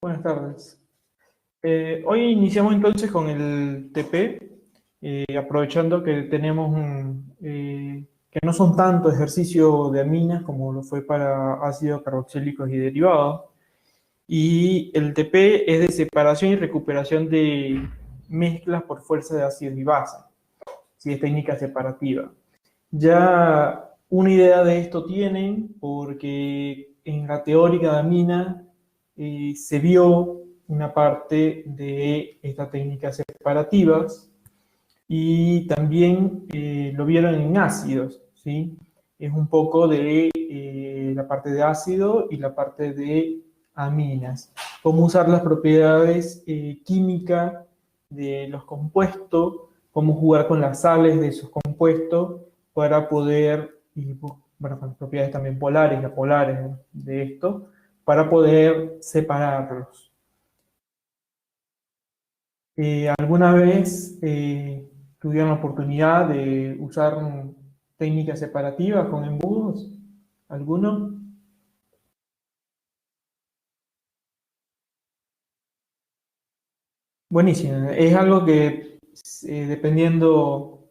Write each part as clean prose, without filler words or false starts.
Buenas tardes. Hoy iniciamos entonces con el TP, aprovechando que que no son tanto ejercicio de aminas como lo fue para ácidos carboxílicos y derivados. Y el TP es de separación y recuperación de mezclas por fuerza de ácidos y bases, si es técnica separativa. Ya una idea de esto tienen porque en la teórica de amina se vio una parte de estas técnicas separativas y también lo vieron en ácidos, ¿sí? Es un poco de la parte de ácido y la parte de aminas. Cómo usar las propiedades químicas de los compuestos, cómo jugar con las sales de esos compuestos para poder, y bueno, con las propiedades también polares y apolares de esto, para poder separarlos. ¿Alguna vez tuvieron la oportunidad de usar técnicas separativas con embudos? ¿Alguno? Buenísimo. Es algo que dependiendo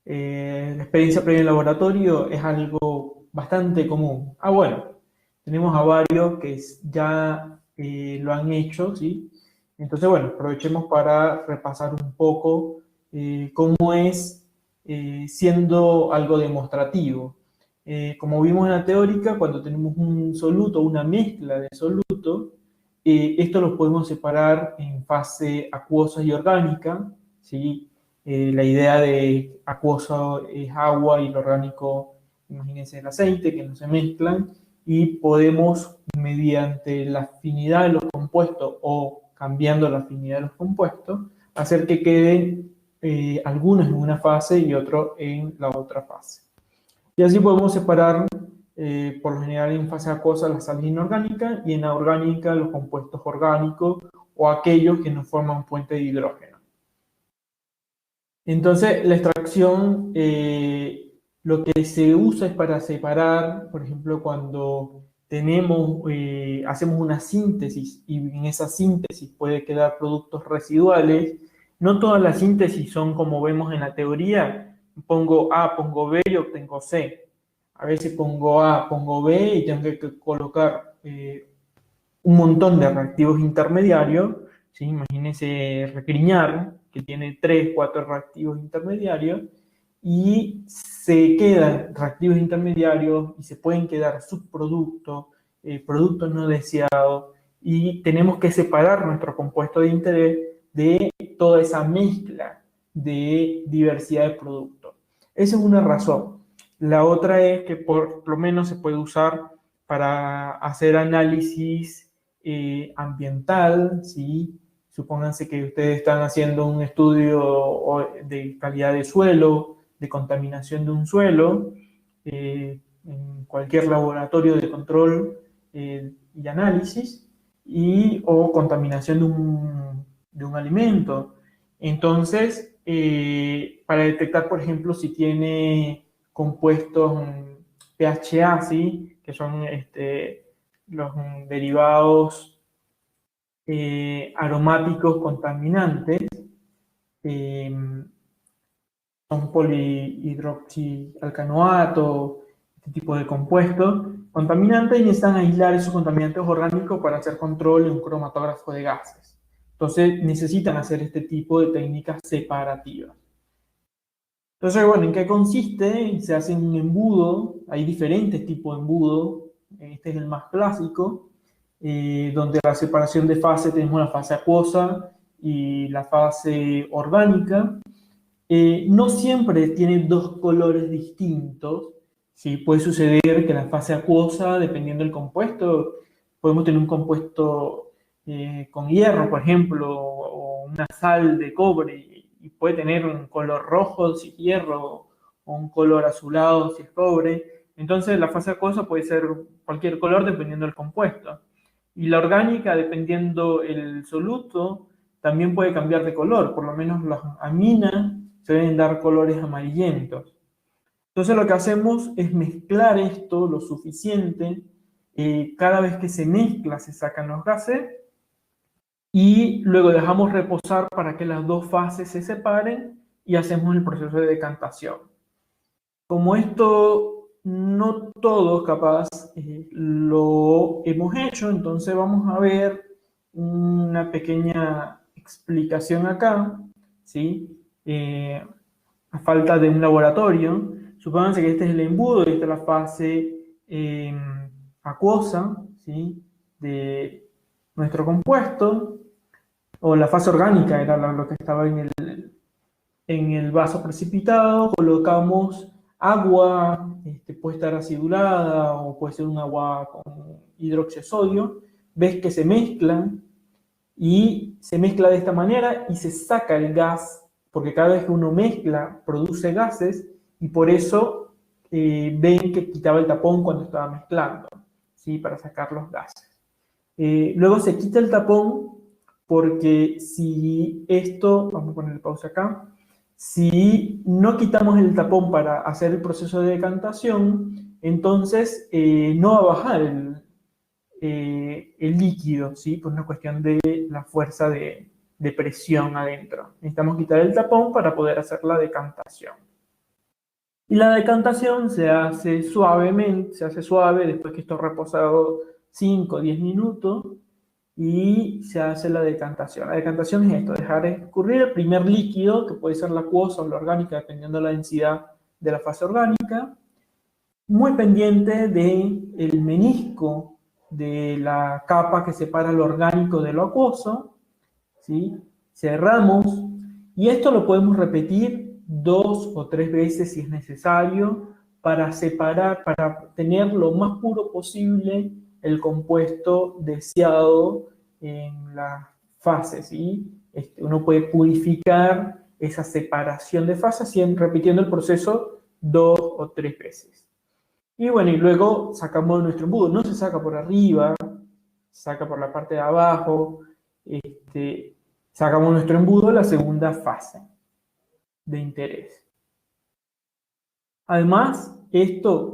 la experiencia previa en laboratorio es algo bastante común. Ah, bueno, tenemos a varios que ya lo han hecho, ¿sí? Entonces, bueno, aprovechemos para repasar un poco cómo es siendo algo demostrativo. Como vimos en la teórica, cuando tenemos un soluto, una mezcla de soluto, esto lo podemos separar en fase acuosa y orgánica, ¿sí? La idea de acuoso es agua y lo orgánico, imagínense el aceite, que no se mezclan, y podemos, mediante la afinidad de los compuestos o cambiando la afinidad de los compuestos, hacer que queden algunos en una fase y otros en la otra fase. Y así podemos separar, por lo general en fase acuosa, las sales inorgánicas y en la orgánica los compuestos orgánicos o aquellos que nos forman puente de hidrógeno. Entonces, la extracción, lo que se usa es para separar, por ejemplo, cuando hacemos una síntesis y en esa síntesis puede quedar productos residuales. No todas las síntesis son como vemos en la teoría, pongo A, pongo B y obtengo C. A veces pongo A, pongo B y tengo que colocar un montón de reactivos intermediarios, ¿sí? Imagínense Recriñar, que tiene 3, 4 reactivos intermediarios, y se quedan reactivos intermediarios y se pueden quedar subproductos, productos no deseados, y tenemos que separar nuestro compuesto de interés de toda esa mezcla de diversidad de productos. Esa es una razón. La otra es que por lo menos se puede usar para hacer análisis ambiental, ¿sí? Supónganse que ustedes están haciendo un estudio de calidad de suelo, de contaminación de un suelo, en cualquier laboratorio de control y análisis, o contaminación de un alimento. Entonces, para detectar, por ejemplo, si tiene compuestos PHA, ¿sí? Que son los derivados aromáticos contaminantes, eh, son polihidroxialcanoato, este tipo de compuestos contaminantes, y necesitan aislar esos contaminantes orgánicos para hacer control en un cromatógrafo de gases. Entonces necesitan hacer este tipo de técnicas separativas. Entonces, bueno, ¿en qué consiste? Se hace un embudo, hay diferentes tipos de embudo, este es el más clásico, donde la separación de fase tenemos la fase acuosa y la fase orgánica. No siempre tienen dos colores distintos, ¿sí? Puede suceder que en la fase acuosa, dependiendo del compuesto, podemos tener un compuesto con hierro, por ejemplo, o una sal de cobre, y puede tener un color rojo si es hierro, o un color azulado si es cobre. Entonces la fase acuosa puede ser cualquier color dependiendo del compuesto. Y la orgánica, dependiendo el soluto, también puede cambiar de color, por lo menos las aminas se deben dar colores amarillentos. Entonces lo que hacemos es mezclar esto lo suficiente. Cada vez que se mezcla se sacan los gases y luego dejamos reposar para que las dos fases se separen y hacemos el proceso de decantación. Como esto no todos capaz lo hemos hecho, entonces vamos a ver una pequeña explicación acá, ¿sí? A falta de un laboratorio. Supónganse que este es el embudo y esta es la fase acuosa, ¿sí? De nuestro compuesto, o la fase orgánica era lo que estaba en el vaso precipitado. Colocamos agua, puede estar acidulada o puede ser un agua con hidróxido de sodio. Ves que se mezclan y se mezcla de esta manera y se saca el gas, porque cada vez que uno mezcla produce gases y por eso ven que quitaba el tapón cuando estaba mezclando, ¿sí? Para sacar los gases. Luego se quita el tapón porque si esto, vamos a poner pausa acá, si no quitamos el tapón para hacer el proceso de decantación, entonces no va a bajar el líquido, ¿sí? Por una cuestión de la fuerza de presión adentro. Necesitamos quitar el tapón para poder hacer la decantación. Y la decantación se hace suavemente, se hace suave después que esto ha reposado 5 o 10 minutos y se hace la decantación. La decantación es esto, dejar escurrir el primer líquido, que puede ser la acuosa o la orgánica, dependiendo de la densidad de la fase orgánica, muy pendiente del menisco de la capa que separa lo orgánico de lo acuoso, ¿sí? Cerramos, y esto lo podemos repetir 2 o 3 veces si es necesario para separar, para tener lo más puro posible el compuesto deseado en la fase, ¿sí? Uno puede purificar esa separación de fases repitiendo el proceso 2 o 3 veces. Y bueno, y luego sacamos nuestro embudo. No se saca por arriba, se saca por la parte de abajo. Sacamos nuestro embudo, la segunda fase de interés. Además,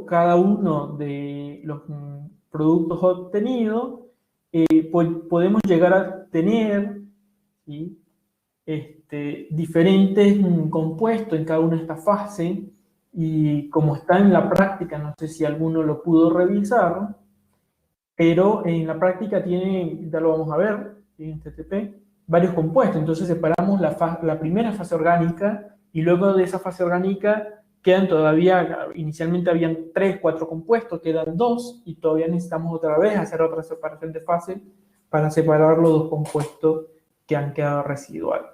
cada uno de los productos obtenidos, podemos llegar a tener, ¿sí? Diferentes compuestos en cada una de estas fases, y como está en la práctica, no sé si alguno lo pudo revisar, pero en la práctica tiene, ya lo vamos a ver en TTP, varios compuestos. Entonces separamos la primera fase orgánica y luego de esa fase orgánica quedan todavía, inicialmente habían 3, 4 compuestos, quedan 2 y todavía necesitamos otra vez hacer otra separación de fase para separar los 2 compuestos que han quedado residuales.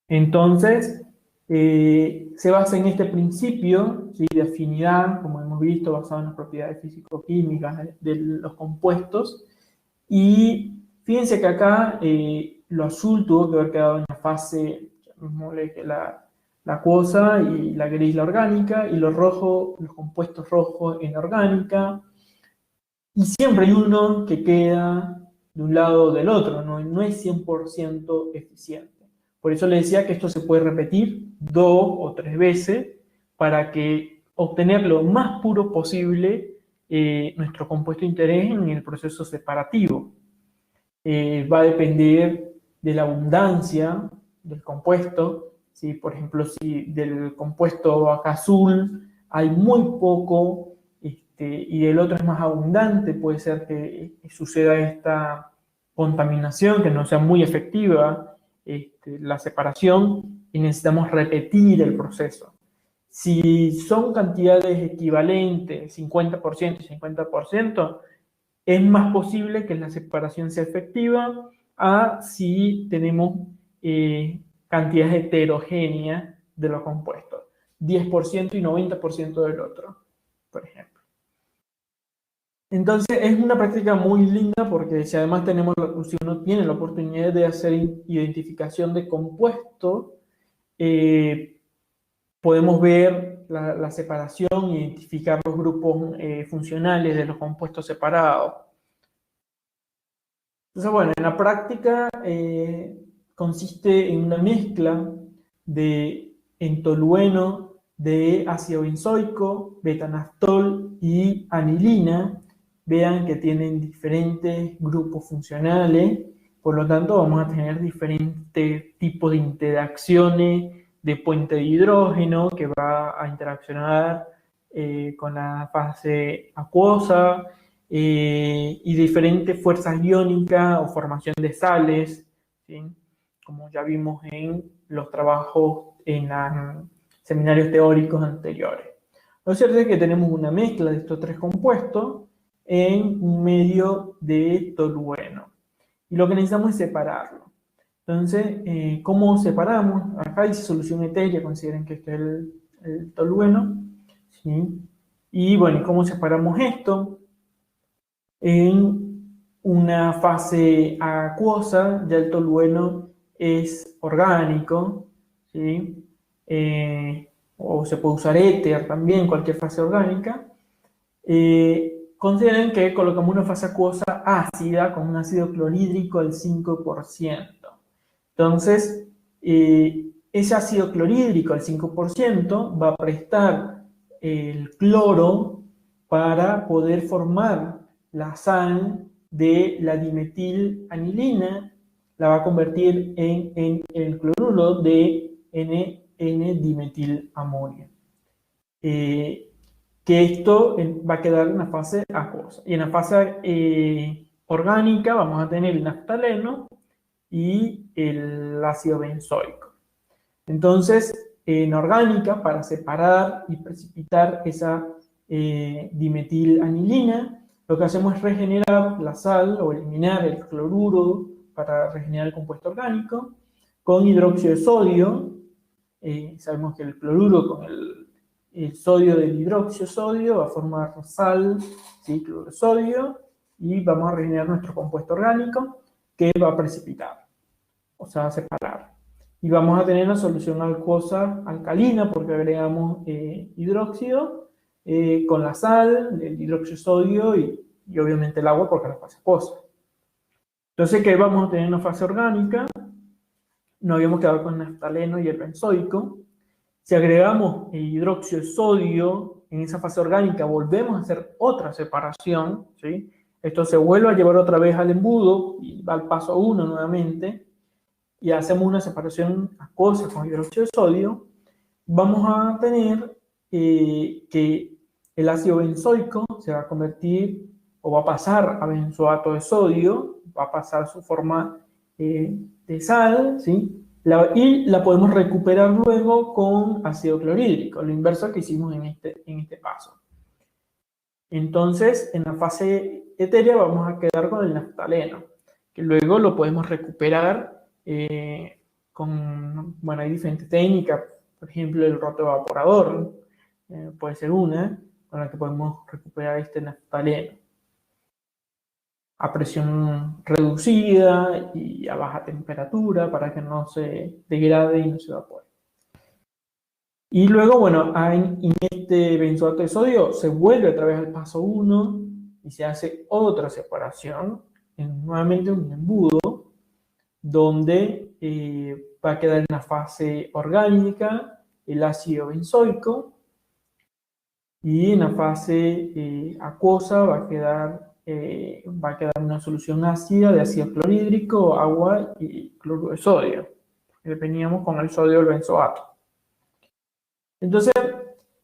Entonces, se basa en este principio, ¿sí? De afinidad, como hemos visto, basado en las propiedades físico-químicas de los compuestos. Y fíjense que acá lo azul tuvo que haber quedado en la fase, la acuosa, y la gris la orgánica, y los compuestos rojos en la orgánica. Y siempre hay uno que queda de un lado o del otro, no es 100% eficiente. Por eso les decía que esto se puede repetir 2 o 3 veces para que obtener lo más puro posible nuestro compuesto de interés en el proceso separativo. Va a depender de la abundancia del compuesto, ¿sí? Por ejemplo, si del compuesto acá azul hay muy poco y del otro es más abundante, puede ser que suceda esta contaminación, que no sea muy efectiva la separación, y necesitamos repetir el proceso. Si son cantidades equivalentes, 50% y 50%, es más posible que la separación sea efectiva a si tenemos cantidades heterogéneas de los compuestos, 10% y 90% del otro, por ejemplo. Entonces es una práctica muy linda porque si además si uno tiene la oportunidad de hacer identificación de compuestos, podemos ver la separación, identificar los grupos funcionales de los compuestos separados. Entonces, bueno, en la práctica consiste en una mezcla de entolueno de ácido benzoico, betanaftol y anilina. Vean que tienen diferentes grupos funcionales Por lo tanto, vamos a tener diferentes tipos de interacciones de puente de hidrógeno que va a interaccionar con la fase acuosa y diferentes fuerzas iónicas o formación de sales, ¿sí? Como ya vimos en los trabajos en los seminarios teóricos anteriores. Lo cierto es que tenemos una mezcla de estos tres compuestos en un medio de tolueno. Y lo que necesitamos es separarlo. Entonces, ¿cómo separamos? Acá dice solución etérea, consideren que este es el tolueno, ¿sí? Y bueno, ¿cómo separamos esto? En una fase acuosa, ya el tolueno es orgánico, ¿sí? O se puede usar éter también, cualquier fase orgánica. Consideren que colocamos una fase acuosa ácida con un ácido clorhídrico al 5%. Entonces, ese ácido clorhídrico al 5% va a prestar el cloro para poder formar la sal de la dimetilanilina, la va a convertir en el cloruro de N-dimetilamonio. Que esto va a quedar en la fase acuosa. Y en la fase orgánica vamos a tener el naftaleno y el ácido benzoico. Entonces, en orgánica, para separar y precipitar esa dimetilanilina, lo que hacemos es regenerar la sal o eliminar el cloruro para regenerar el compuesto orgánico con hidróxido de sodio. Sabemos que el cloruro con el sodio del hidróxido de sodio va a formar sal, ¿sí? Cloruro de sodio, y vamos a regenerar nuestro compuesto orgánico que va a precipitar, o sea, a separar. Y vamos a tener una solución acuosa alcalina porque agregamos hidróxido con la sal, el hidróxido de sodio y obviamente el agua porque es la fase acuosa. Entonces, ¿qué vamos a tener en una fase orgánica? Nos habíamos quedado con el naftaleno y el benzoico. Si agregamos el hidróxido de sodio en esa fase orgánica, volvemos a hacer otra separación, ¿sí? Esto se vuelve a llevar otra vez al embudo y va al paso 1 nuevamente y hacemos una separación acuosa con hidróxido de sodio. Vamos a tener que el ácido benzoico se va a convertir o va a pasar a benzoato de sodio, va a pasar su forma de sal, ¿sí? Y la podemos recuperar luego con ácido clorhídrico, lo inverso que hicimos en este paso. Entonces, en la fase etérea vamos a quedar con el naftaleno, que luego lo podemos recuperar bueno, hay diferentes técnicas, por ejemplo, el rotoevaporador puede ser una con la que podemos recuperar este naftaleno a presión reducida y a baja temperatura para que no se degrade y no se evapore. Y luego, bueno, en este benzoato de sodio se vuelve otra vez al paso 1 y se hace otra separación, nuevamente un embudo, donde va a quedar en la fase orgánica el ácido benzoico y en la fase acuosa va a quedar una solución ácida de ácido clorhídrico, agua y cloruro de sodio. Veníamos con el sodio del benzoato. Entonces,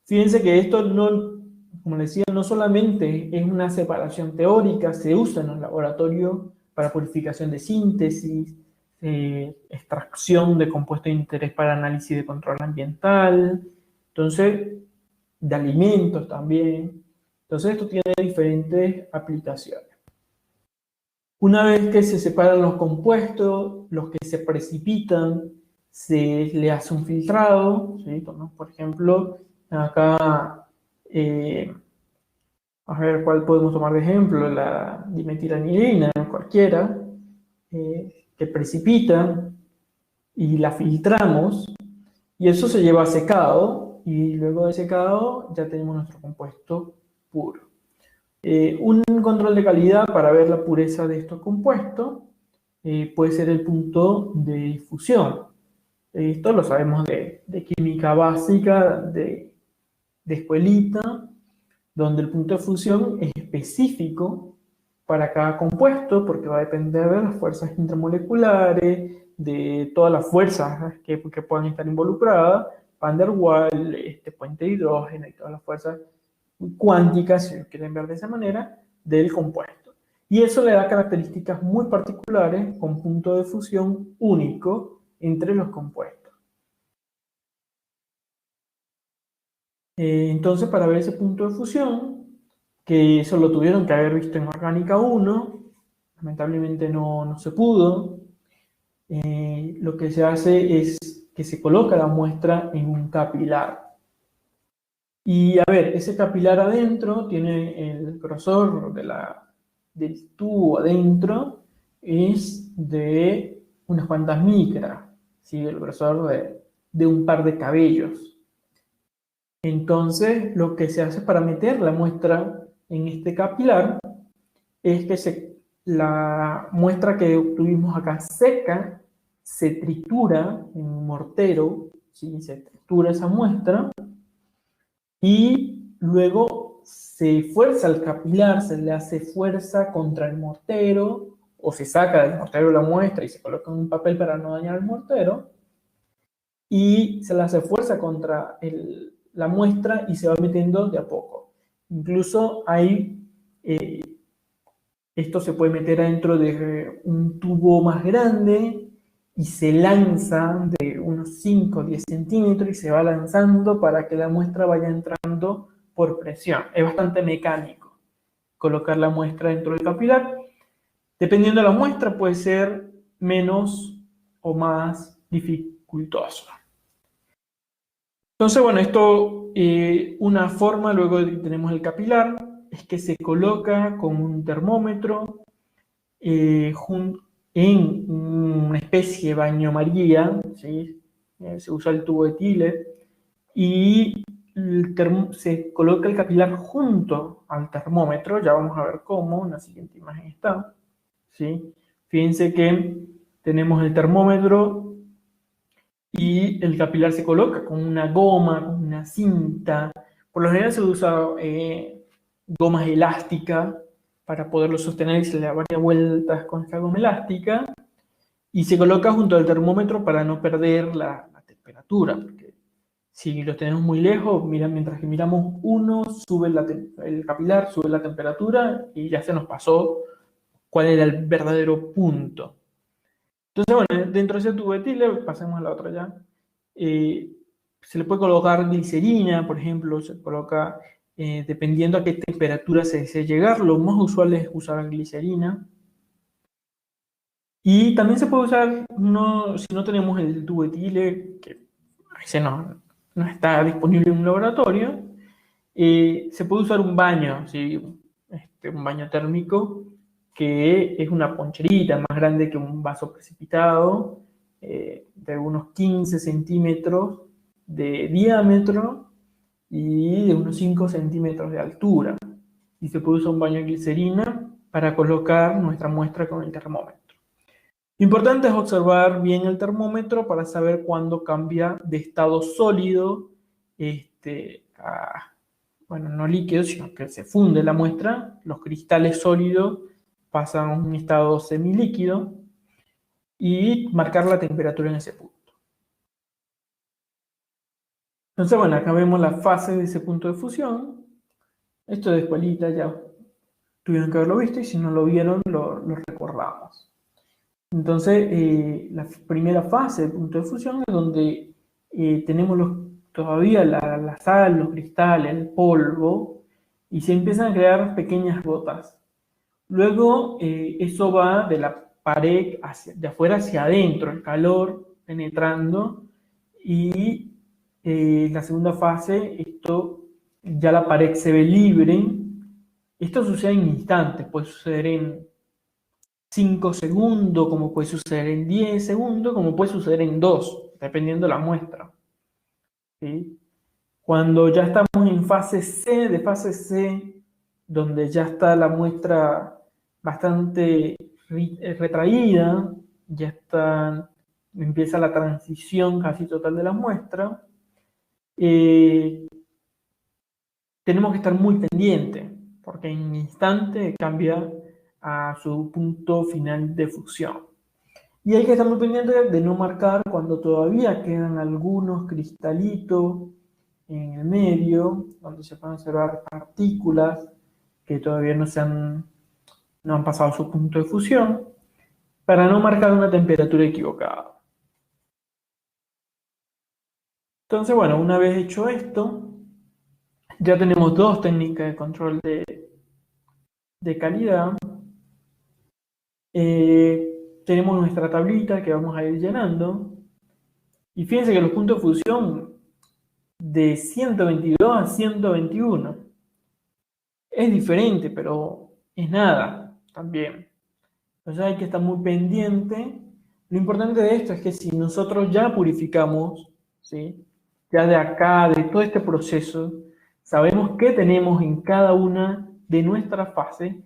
fíjense que esto no, como les decía, no solamente es una separación teórica, se usa en los laboratorios para purificación de síntesis, extracción de compuestos de interés para análisis de control ambiental, entonces, de alimentos también. Entonces, esto tiene diferentes aplicaciones. Una vez que se separan los compuestos, los que se precipitan, se le hace un filtrado, ¿sí? Por ejemplo, acá, a ver cuál podemos tomar de ejemplo, la dimetilanilina, cualquiera, que precipita y la filtramos, y eso se lleva a secado, y luego de secado ya tenemos nuestro compuesto puro. Un control de calidad para ver la pureza de estos compuestos puede ser el punto de difusión. Esto lo sabemos de química básica, de escuelita, donde el punto de fusión es específico para cada compuesto, porque va a depender de las fuerzas intermoleculares, de todas las fuerzas que puedan estar involucradas, Van der Waals, puente de hidrógeno y todas las fuerzas cuánticas, si lo quieren ver de esa manera, del compuesto. Y eso le da características muy particulares con punto de fusión único entre los compuestos. Entonces, para ver ese punto de fusión, que eso lo tuvieron que haber visto en Orgánica 1, lamentablemente no se pudo, lo que se hace es que se coloca la muestra en un capilar. Y a ver, ese capilar adentro tiene el grosor del tubo adentro, es de unas cuantas micras, ¿sí? El grosor de un par de cabellos. Entonces, lo que se hace para meter la muestra en este capilar es que la muestra que obtuvimos acá seca se tritura en un mortero, ¿sí? Se tritura esa muestra y luego se fuerza el capilar, se le hace fuerza contra el mortero o se saca del mortero la muestra y se coloca en un papel para no dañar el mortero y se le hace fuerza contra la muestra y se va metiendo de a poco. Incluso esto se puede meter adentro de un tubo más grande y se lanza de unos 5 o 10 centímetros y se va lanzando para que la muestra vaya entrando por presión. Es bastante mecánico colocar la muestra dentro del capilar. Dependiendo de la muestra puede ser menos o más dificultoso. Entonces, bueno, esto, una forma, luego tenemos el capilar, es que se coloca con un termómetro en una especie de baño María, ¿sí? Se usa el tubo de Tiller, y se coloca el capilar junto al termómetro, ya vamos a ver cómo, en la siguiente imagen está, ¿sí? Fíjense que tenemos el termómetro y el capilar se coloca con una goma, con una cinta. Por lo general se usa gomas elásticas para poderlo sostener y se le da varias vueltas con esta goma elástica y se coloca junto al termómetro para no perder la temperatura, porque si lo tenemos muy lejos, mientras que miramos uno, sube el capilar, sube la temperatura y ya se nos pasó cuál era el verdadero punto. Entonces, bueno, dentro de ese tubo de Tiller, pasemos a la otra ya, se le puede colocar glicerina, por ejemplo, se coloca dependiendo a qué temperatura se desee llegar. Lo más usual es usar glicerina. Y también se puede usar, si no tenemos el tubo de Tiller, que a veces no está disponible en un laboratorio, se puede usar un baño, ¿sí? Un baño térmico, que es una poncherita más grande que un vaso precipitado, de unos 15 centímetros de diámetro y de unos 5 centímetros de altura. Y se puede usar un baño de glicerina para colocar nuestra muestra con el termómetro. Importante es observar bien el termómetro para saber cuándo cambia de estado sólido bueno, no líquido, sino que se funde la muestra, los cristales sólidos pasan a un estado semilíquido y marcar la temperatura en ese punto. Entonces, bueno, acá vemos la fase de ese punto de fusión. Esto de escuelita ya tuvieron que haberlo visto y si no lo vieron, lo recordamos. Entonces, la primera fase del punto de fusión es donde tenemos todavía la sal, los cristales, el polvo, y se empiezan a crear pequeñas gotas. Luego, eso va de la pared de afuera hacia adentro, el calor penetrando, y la segunda fase, ya la pared se ve libre. Esto sucede en instantes, puede suceder en 5 segundos, como puede suceder en 10 segundos, como puede suceder en 2, dependiendo de la muestra. ¿Sí? Cuando ya estamos en fase C, donde ya está la muestra bastante retraída, empieza la transición casi total de la muestra, tenemos que estar muy pendientes, porque en un instante cambia a su punto final de fusión. Y hay que estar muy pendiente de no marcar cuando todavía quedan algunos cristalitos en el medio, donde se pueden observar partículas que todavía no han pasado su punto de fusión, para no marcar una temperatura equivocada. Entonces, bueno, una vez hecho esto, ya tenemos dos técnicas de control de calidad. Tenemos nuestra tablita que vamos a ir llenando. Y fíjense que los puntos de fusión de 122 a 121 es diferente, pero es nada también. Entonces hay que estar muy pendiente. Lo importante de esto es que si nosotros ya purificamos, ¿sí? Ya de acá, de todo este proceso, sabemos qué tenemos en cada una de nuestras fases.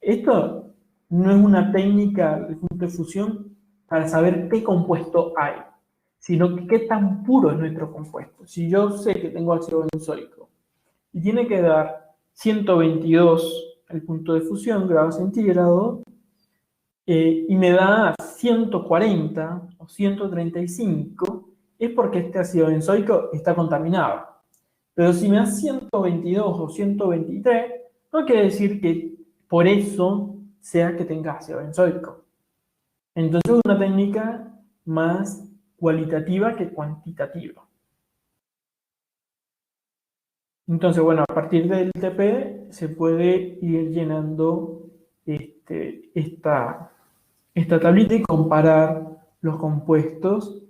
Esto no es una técnica de punto de fusión para saber qué compuesto hay, sino que qué tan puro es nuestro compuesto. Si yo sé que tengo ácido benzoico y tiene que dar 122 el punto de fusión, grados centígrados, y me da 140 o 135, es porque este ácido benzoico está contaminado. Pero si me da 122 o 123, no quiere decir que por eso sea que tenga ácido benzoico. Entonces es una técnica más cualitativa que cuantitativa. Entonces, bueno, a partir del TP se puede ir llenando esta tablita y comparar los compuestos,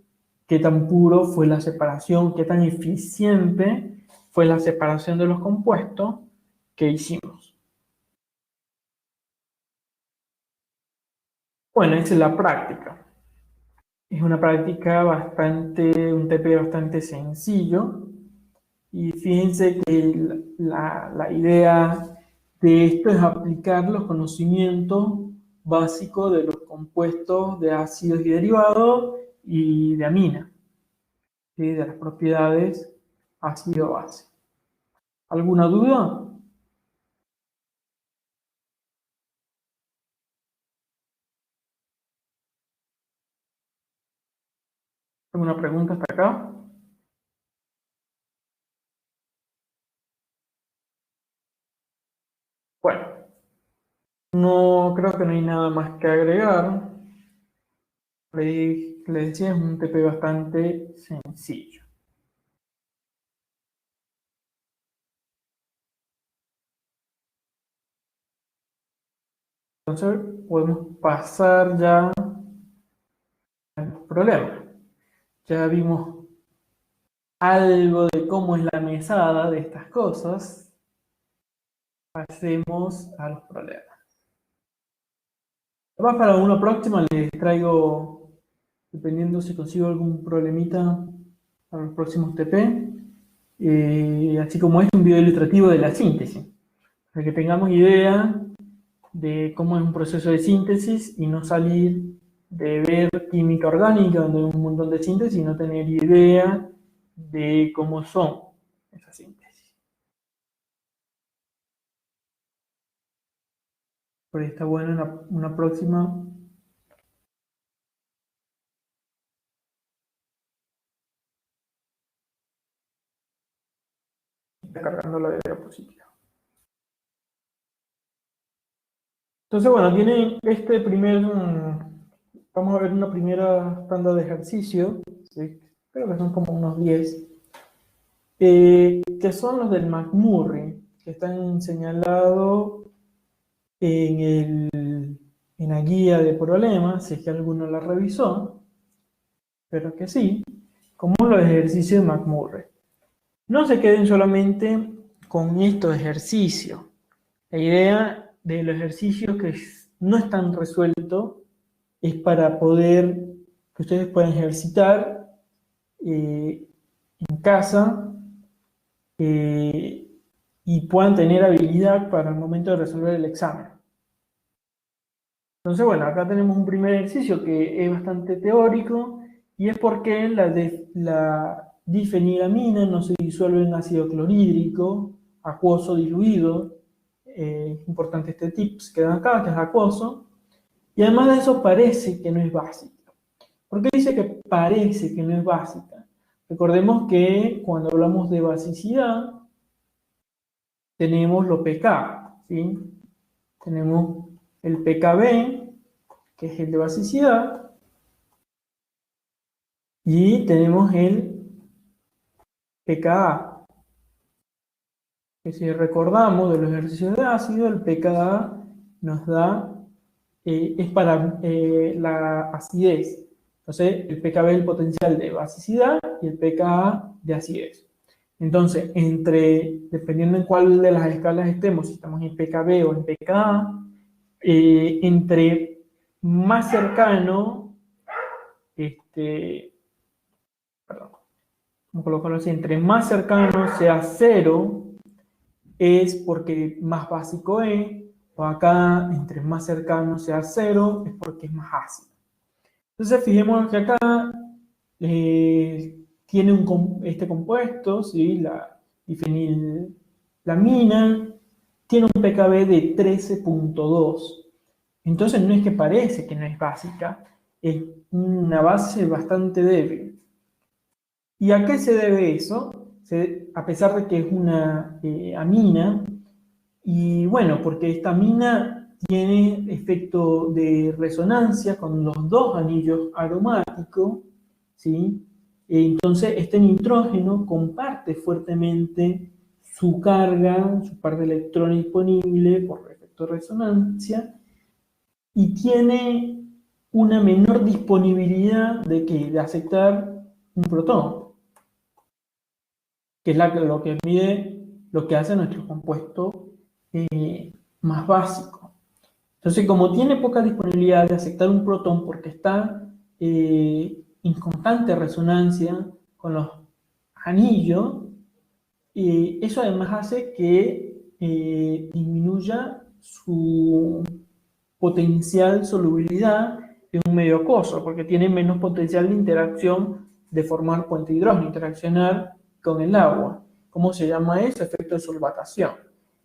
qué tan puro fue la separación, qué tan eficiente fue la separación de los compuestos que hicimos. Bueno, esa es la práctica. Es una práctica un TP bastante sencillo. Y fíjense que la idea de esto es aplicar los conocimientos básicos de los compuestos de ácidos y derivados y de amina, ¿sí? De las propiedades ácido-base. ¿Alguna duda? ¿Alguna pregunta hasta acá? Bueno, no creo que no hay nada más que agregar. Les decía, es un TP bastante sencillo. Entonces podemos pasar ya a los problemas. Ya vimos algo de cómo es la mesada de estas cosas. Pasemos a los problemas. Además, para una próxima les traigo, dependiendo si consigo algún problemita para los próximos TP, así como un video ilustrativo de la síntesis, para que tengamos idea de cómo es un proceso de síntesis y no salir de ver química orgánica, donde hay un montón de síntesis, y no tener idea de cómo son esas síntesis. Por ahí está bueno una próxima. Está cargando la diapositiva. Entonces, bueno, tiene vamos a ver una primera tanda de ejercicio, ¿sí? Creo que son como unos 10, que son los del McMurray, que están señalados en la guía de problemas, si es que alguno la revisó, pero que sí, como los ejercicios de McMurray. No se queden solamente con estos ejercicios. La idea de los ejercicios que no están resueltos es para que ustedes puedan ejercitar en casa y puedan tener habilidad para el momento de resolver el examen. Entonces, bueno, acá tenemos un primer ejercicio que es bastante teórico y es porque la difenilamina no se disuelve en ácido clorhídrico, acuoso diluido, es importante este tips que dan acá, que es acuoso, y además de eso parece que no es básica. ¿Por qué dice que parece que no es básica? Recordemos que cuando hablamos de basicidad, tenemos lo pK, ¿sí? Tenemos el pKb, que es el de basicidad, y tenemos el pKa, que si recordamos de los ejercicios de ácido, el pKa nos da, es para la acidez. Entonces, el pKb es el potencial de basicidad y el pKa de acidez. Entonces, dependiendo en cuál de las escalas estemos, si estamos en pKb o en pKa, entre más cercano, perdón, vamos a colocarlo así, entre más cercano sea 0, es porque más básico es, o acá, entre más cercano sea 0, es porque es más ácido. Entonces, fijémonos que acá tiene este compuesto, ¿sí? La difenilamina, tiene un pKb de 13.2. Entonces no es que parece que no es básica, es una base bastante débil. ¿Y a qué se debe eso? A pesar de que es una amina, y bueno, porque esta amina tiene efecto de resonancia con los dos anillos aromáticos, ¿sí? Entonces este nitrógeno comparte fuertemente su carga, su par de electrones disponible por efecto de resonancia, y tiene una menor disponibilidad de aceptar un protón, que es lo que mide, lo que hace nuestro compuesto más básico. Entonces, como tiene poca disponibilidad de aceptar un protón porque está en constante resonancia con los anillos, eso además hace que disminuya su potencial solubilidad en un medio acuoso, porque tiene menos potencial de interacción de formar puente de hidrógeno, interaccionar con el agua. ¿Cómo se llama eso? Efecto de solvatación.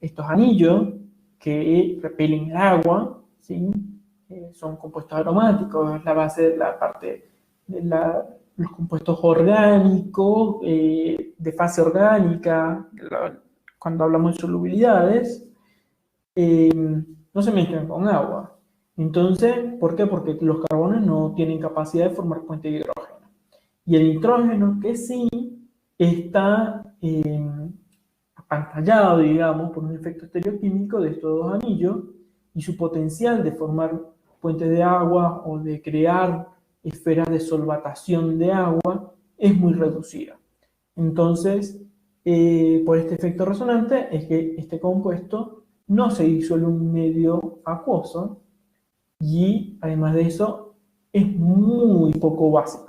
Estos anillos que repelen el agua, ¿sí? Son compuestos aromáticos, es la base de la parte de los compuestos orgánicos, de fase orgánica, cuando hablamos de solubilidades, no se mezclan con agua. Entonces, ¿por qué? Porque los carbonos no tienen capacidad de formar puente de hidrógeno. Y el nitrógeno, que sí está apantallado, digamos, por un efecto estereoquímico de estos dos anillos, y su potencial de formar puentes de agua o de crear esferas de solvatación de agua es muy reducida. Entonces, por este efecto resonante es que este compuesto no se disuelve en un medio acuoso y además de eso es muy poco básico.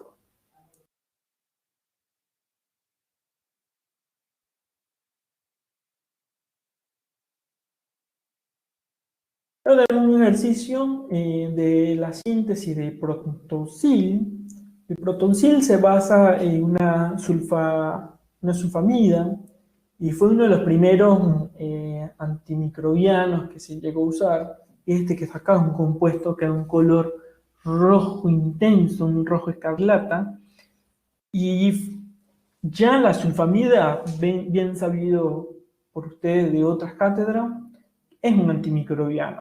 Ahora tenemos un ejercicio de la síntesis de protonsil. El protonsil se basa en una sulfamida y fue uno de los primeros antimicrobianos que se llegó a usar. Este que sacaba un compuesto que da un color rojo intenso, un rojo escarlata. Y ya la sulfamida, bien sabido por ustedes de otras cátedras, es un antimicrobiano.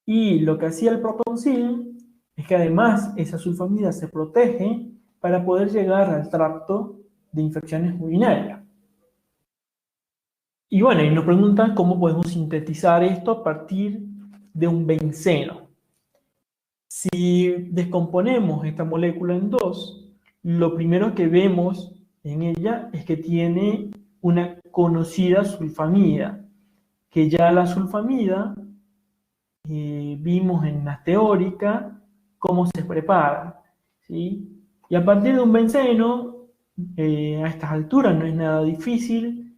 Y lo que hacía el protonsil es que además esa sulfamida se protege para poder llegar al tracto de infecciones urinarias. Y bueno, y nos preguntan cómo podemos sintetizar esto a partir de un benceno. Si descomponemos esta molécula en dos, lo primero que vemos en ella es que tiene una conocida sulfamida, que ya la sulfamida vimos en la teórica cómo se prepara, ¿sí? Y a partir de un benceno, a estas alturas no es nada difícil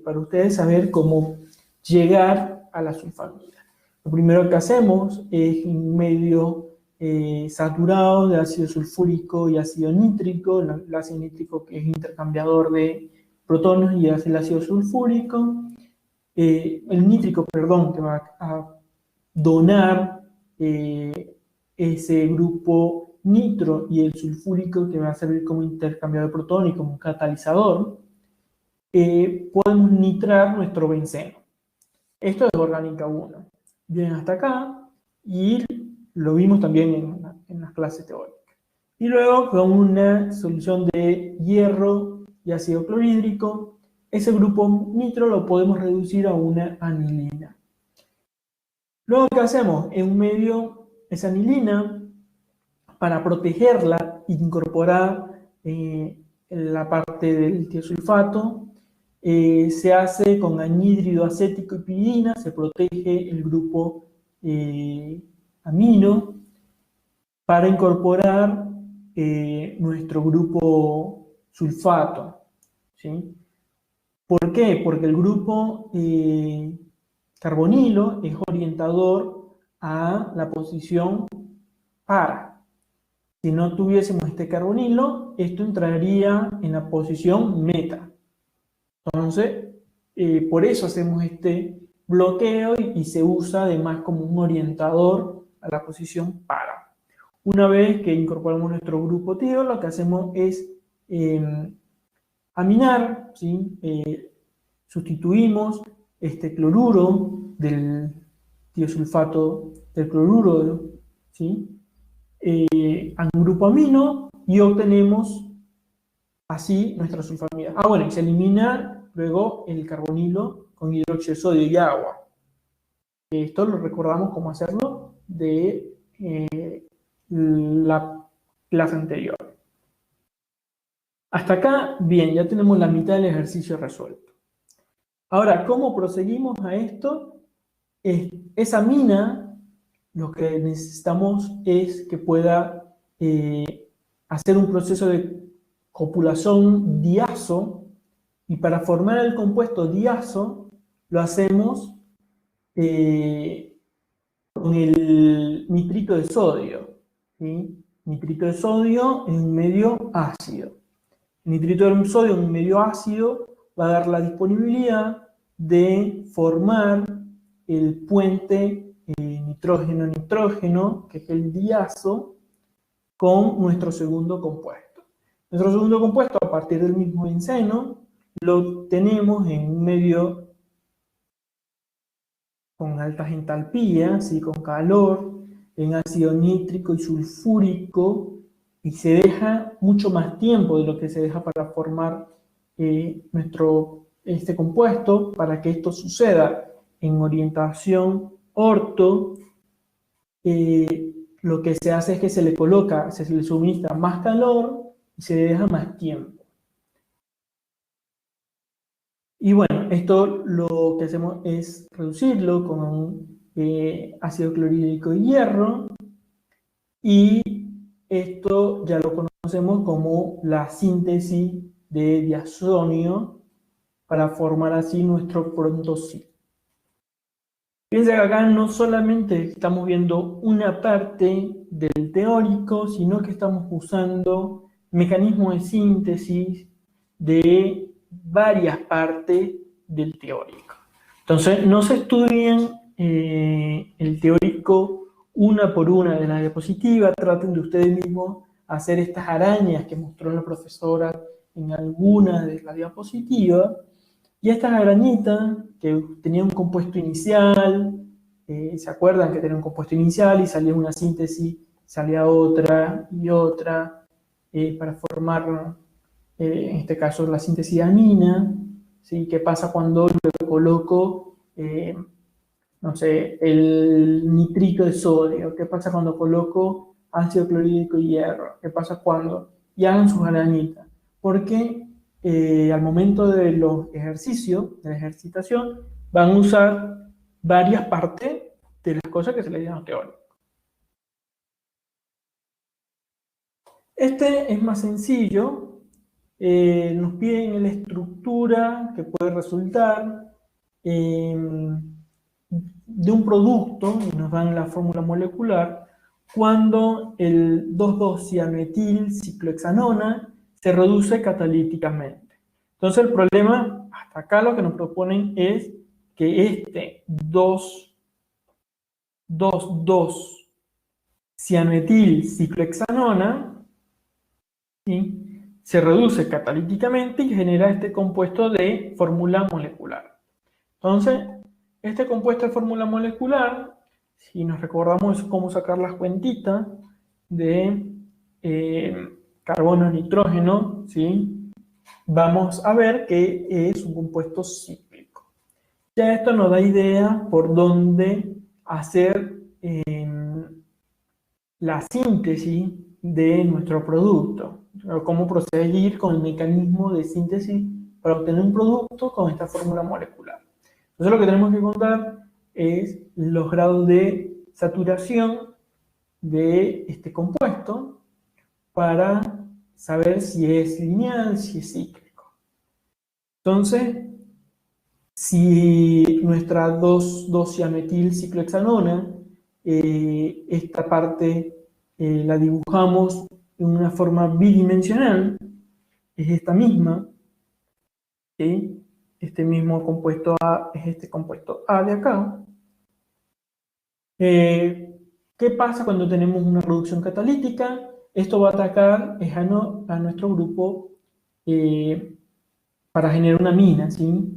para ustedes saber cómo llegar a la sulfamida. Lo primero que hacemos es un medio saturado de ácido sulfúrico y ácido nítrico, el ácido nítrico que es intercambiador de protones y el ácido sulfúrico. el nítrico, perdón, que va a donar ese grupo nitro y el sulfúrico que va a servir como intercambiador de protones y como un catalizador, podemos nitrar nuestro benceno. Esto es orgánica 1. Bien, hasta acá, y lo vimos también en las clases teóricas. Y luego, con una solución de hierro y ácido clorhídrico, ese grupo nitro lo podemos reducir a una anilina. Luego, ¿qué hacemos? En un medio, esa anilina, para protegerla, incorporar la parte del tiosulfato, se hace con anhídrido acético y piridina, se protege el grupo amino para incorporar nuestro grupo sulfato, ¿sí? ¿Por qué? Porque el grupo carbonilo es orientador a la posición para. Si no tuviésemos este carbonilo, esto entraría en la posición meta. Entonces, por eso hacemos este bloqueo y se usa además como un orientador a la posición para. Una vez que incorporamos nuestro grupo tio, lo que hacemos es aminar, ¿sí? Sustituimos este cloruro del tiosulfato del cloruro, ¿sí? A un grupo amino y obtenemos así nuestra sulfamida. Bueno, y se elimina luego el carbonilo con hidróxido de sodio y agua. Esto lo recordamos cómo hacerlo de la clase anterior. Hasta acá, bien, ya tenemos la mitad del ejercicio resuelto. Ahora, ¿cómo proseguimos a esto? Esa mina, lo que necesitamos es que pueda hacer un proceso de copulación diazo, y para formar el compuesto diazo lo hacemos con el nitrito de sodio, ¿sí? Nitrito de sodio en un medio ácido. El nitrito de sodio en un medio ácido va a dar la disponibilidad de formar el puente nitrógeno-nitrógeno, que es el diazo, con nuestro segundo compuesto. Nuestro segundo compuesto, a partir del mismo benceno, lo tenemos en un medio con altas entalpías, ¿sí? Con calor, en ácido nítrico y sulfúrico, y se deja mucho más tiempo de lo que se deja para formar este compuesto. Para que esto suceda en orientación orto, lo que se hace es que se le suministra más calor y se le deja más tiempo. Y bueno, esto lo que hacemos es reducirlo con ácido clorhídrico y hierro, y esto ya lo conocemos como la síntesis de diazonio para formar así nuestro pronto-sí. Fíjense que acá no solamente estamos viendo una parte del teórico, sino que estamos usando mecanismos de síntesis de varias partes del teórico. Entonces, no se estudian el teórico una por una de la diapositiva, traten de ustedes mismos hacer estas arañas que mostró la profesora en alguna de las diapositivas, y estas arañitas que tenían un compuesto inicial, ¿se acuerdan que tenía un compuesto inicial y salía una síntesis, salía otra y otra, para formar, en este caso, la síntesis de amina? ¿Sí? ¿Qué pasa cuando le coloco, no sé, el nitrito de sodio? ¿Qué pasa cuando coloco ácido clorhídrico y hierro? ¿Qué pasa cuando? Y hagan sus arañitas. Porque al momento de los ejercicios, de la ejercitación, van a usar varias partes de las cosas que se les dieron teóricos. Este es más sencillo. Nos piden la estructura que puede resultar de un producto, y nos dan la fórmula molecular, cuando el 2,2-cianoetil ciclohexanona se reduce catalíticamente. Entonces el problema, hasta acá lo que nos proponen es que este 2,2-cianoetilciclohexanona, ¿sí?, se reduce catalíticamente y genera este compuesto de fórmula molecular. Entonces, este compuesto de fórmula molecular, si nos recordamos cómo sacar las cuentitas de carbono, nitrógeno, ¿sí?, vamos a ver que es un compuesto cíclico. Ya esto nos da idea por dónde hacer la síntesis de nuestro producto, cómo proseguir con el mecanismo de síntesis para obtener un producto con esta fórmula molecular. Entonces lo que tenemos que contar es los grados de saturación de este compuesto para saber si es lineal, si es cíclico. Entonces, si nuestra 2,2-cianoetilciclohexanona, esta parte la dibujamos en una forma bidimensional, es esta misma, ¿sí? Este mismo compuesto A es este compuesto A de acá. ¿Qué pasa cuando tenemos una reducción catalítica? Esto va a atacar a nuestro grupo para generar una amina, ¿sí?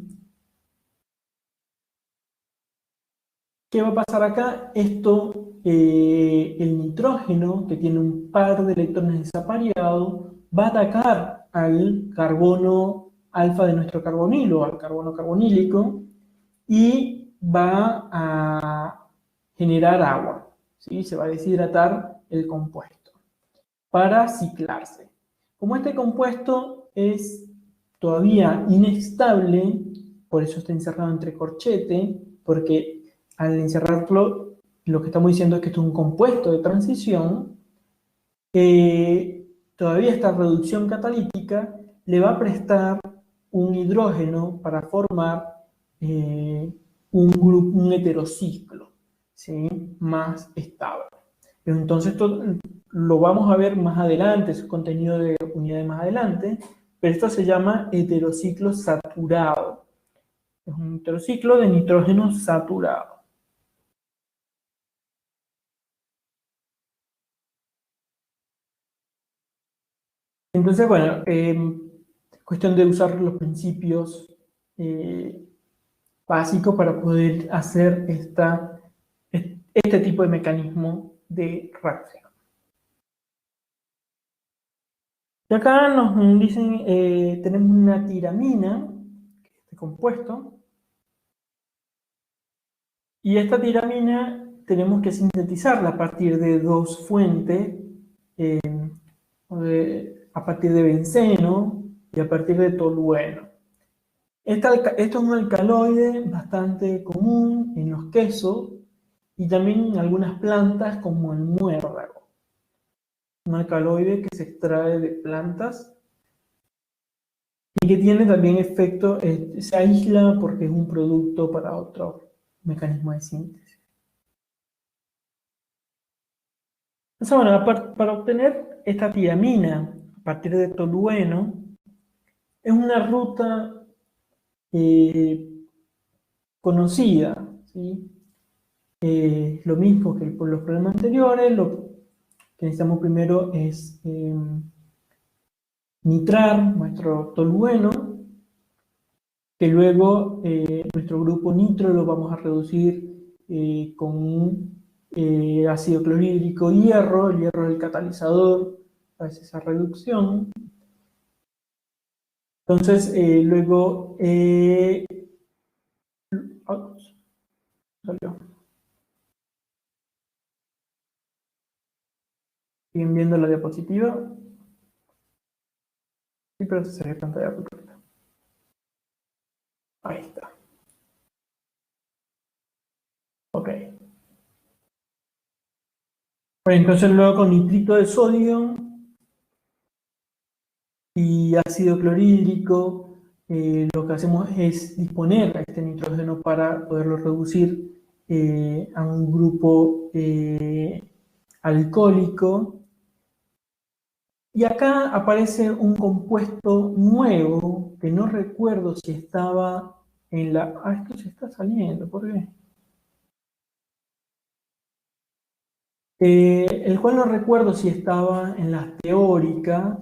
¿Qué va a pasar acá? Esto, el nitrógeno, que tiene un par de electrones desapareados, va a atacar al carbono alfa de nuestro carbonilo, al carbono carbonílico, y va a generar agua, ¿sí? Se va a deshidratar el compuesto para ciclarse. Como este compuesto es todavía inestable, por eso está encerrado entre corchete, porque al encerrarlo, lo que estamos diciendo es que esto es un compuesto de transición, todavía esta reducción catalítica le va a prestar un hidrógeno para formar un heterociclo, ¿sí?, más estable. Entonces esto lo vamos a ver más adelante, su contenido de unidades más adelante, pero esto se llama heterociclo saturado. Es un heterociclo de nitrógeno saturado. Entonces, bueno, cuestión de usar los principios básicos para poder hacer este tipo de mecanismo de reacción. Y acá nos dicen, tenemos una tiramina, este compuesto, y esta tiramina tenemos que sintetizarla a partir de dos fuentes, a partir de benceno y a partir de tolueno. Esto es un alcaloide bastante común en los quesos y también en algunas plantas como el muérdago. Un alcaloide que se extrae de plantas y que tiene también efecto, se aísla porque es un producto para otro mecanismo de síntesis. Entonces, bueno, para obtener esta tiamina a partir de tolueno, es una ruta conocida, ¿sí? Lo mismo que por los problemas anteriores, lo que necesitamos primero es nitrar nuestro tolueno, que luego nuestro grupo nitro lo vamos a reducir con un ácido clorhídrico hierro. El hierro es el catalizador para esa reducción. Entonces, luego salió. ¿Siguen viendo la diapositiva? Sí, pero se ve pantalla completa. Ahí está. Ok. Bueno, entonces luego con nitrito de sodio y ácido clorhídrico, lo que hacemos es disponer a este nitrógeno para poderlo reducir a un grupo alcohólico. Y acá aparece un compuesto nuevo, que no recuerdo si estaba en la... Ah, esto se está saliendo, ¿por qué? El cual no recuerdo si estaba en las teóricas,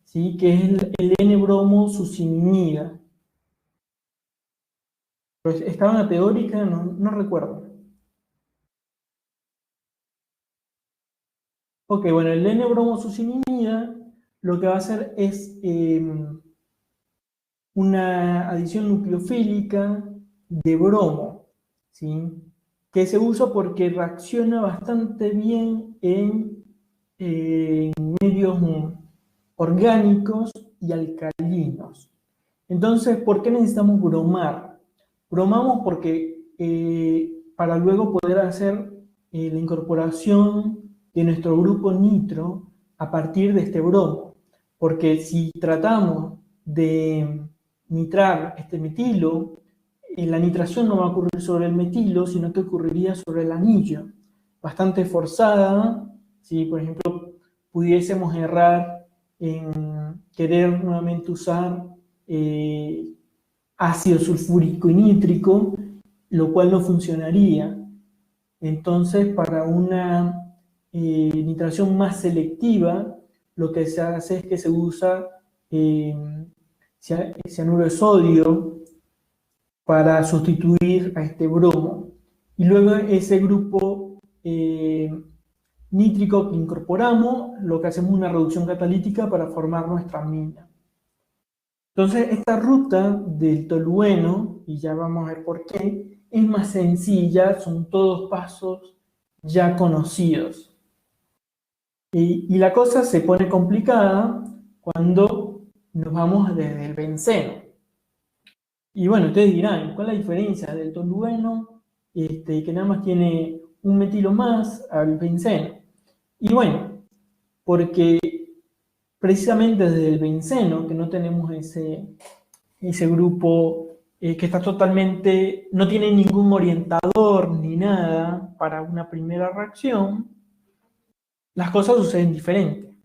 ¿sí? Que es el N-bromo succinimida. Pues estaba en la teórica, no recuerdo. Ok, bueno, el N-bromo succinimida lo que va a hacer es una adición nucleofílica de bromo, ¿sí? Que se usa porque reacciona bastante bien en medios orgánicos y alcalinos. Entonces, ¿por qué necesitamos bromar? Bromamos porque para luego poder hacer la incorporación de nuestro grupo nitro a partir de este bromo. Porque si tratamos de nitrar este metilo, la nitración no va a ocurrir sobre el metilo, sino que ocurriría sobre el anillo. Bastante forzada, si por ejemplo pudiésemos errar en querer nuevamente usar ácido sulfúrico y nítrico, lo cual no funcionaría. Entonces, para una nitración más selectiva, lo que se hace es que se usa eh, cianuro de sodio para sustituir a este bromo. Y luego ese grupo nítrico que incorporamos, lo que hacemos es una reducción catalítica para formar nuestra amina. Entonces, esta ruta del tolueno, y ya vamos a ver por qué, es más sencilla, son todos pasos ya conocidos. Y la cosa se pone complicada cuando nos vamos desde el benceno. Y bueno, ustedes dirán, ¿cuál es la diferencia del tolueno, que nada más tiene un metilo más, al benceno? Y bueno, porque precisamente desde el benceno, que no tenemos ese grupo que está totalmente, no tiene ningún orientador ni nada para una primera reacción, las cosas suceden diferente,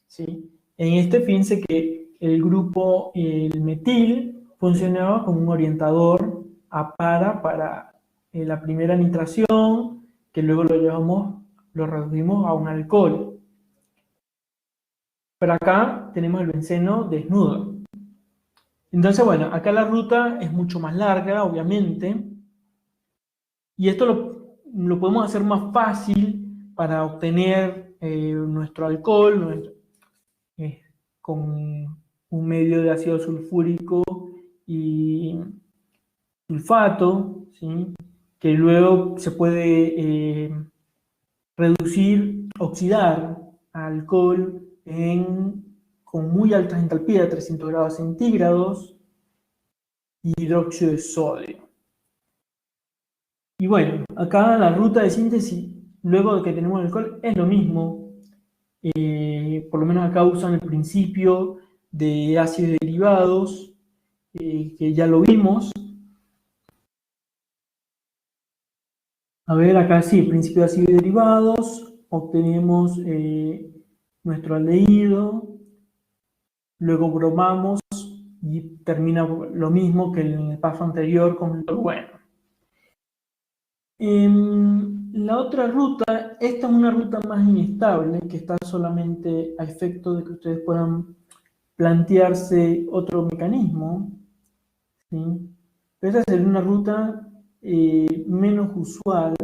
¿sí? En este, fíjense que el grupo, el metil, funcionaba como un orientador para la primera nitración, que luego lo reducimos a un alcohol. Pero acá tenemos el benceno desnudo. Entonces, bueno, acá la ruta es mucho más larga, obviamente, y esto lo podemos hacer más fácil para obtener nuestro alcohol con un medio de ácido sulfúrico y sulfato, ¿sí? Que luego se puede reducir, oxidar alcohol con muy altas entalpías, 300 grados centígrados, y hidróxido de sodio. Y bueno, acá la ruta de síntesis, luego de que tenemos el alcohol, es lo mismo. Por lo menos acá usan el principio de ácidos derivados, que ya lo vimos. A ver, acá sí, principio de ácidos derivados, obtenemos nuestro aldehído, luego bromamos y termina lo mismo que en el paso anterior con el tolueno. La otra ruta, esta es una ruta más inestable, que está solamente a efecto de que ustedes puedan plantearse otro mecanismo, ¿sí? Pero esa sería una ruta menos usual,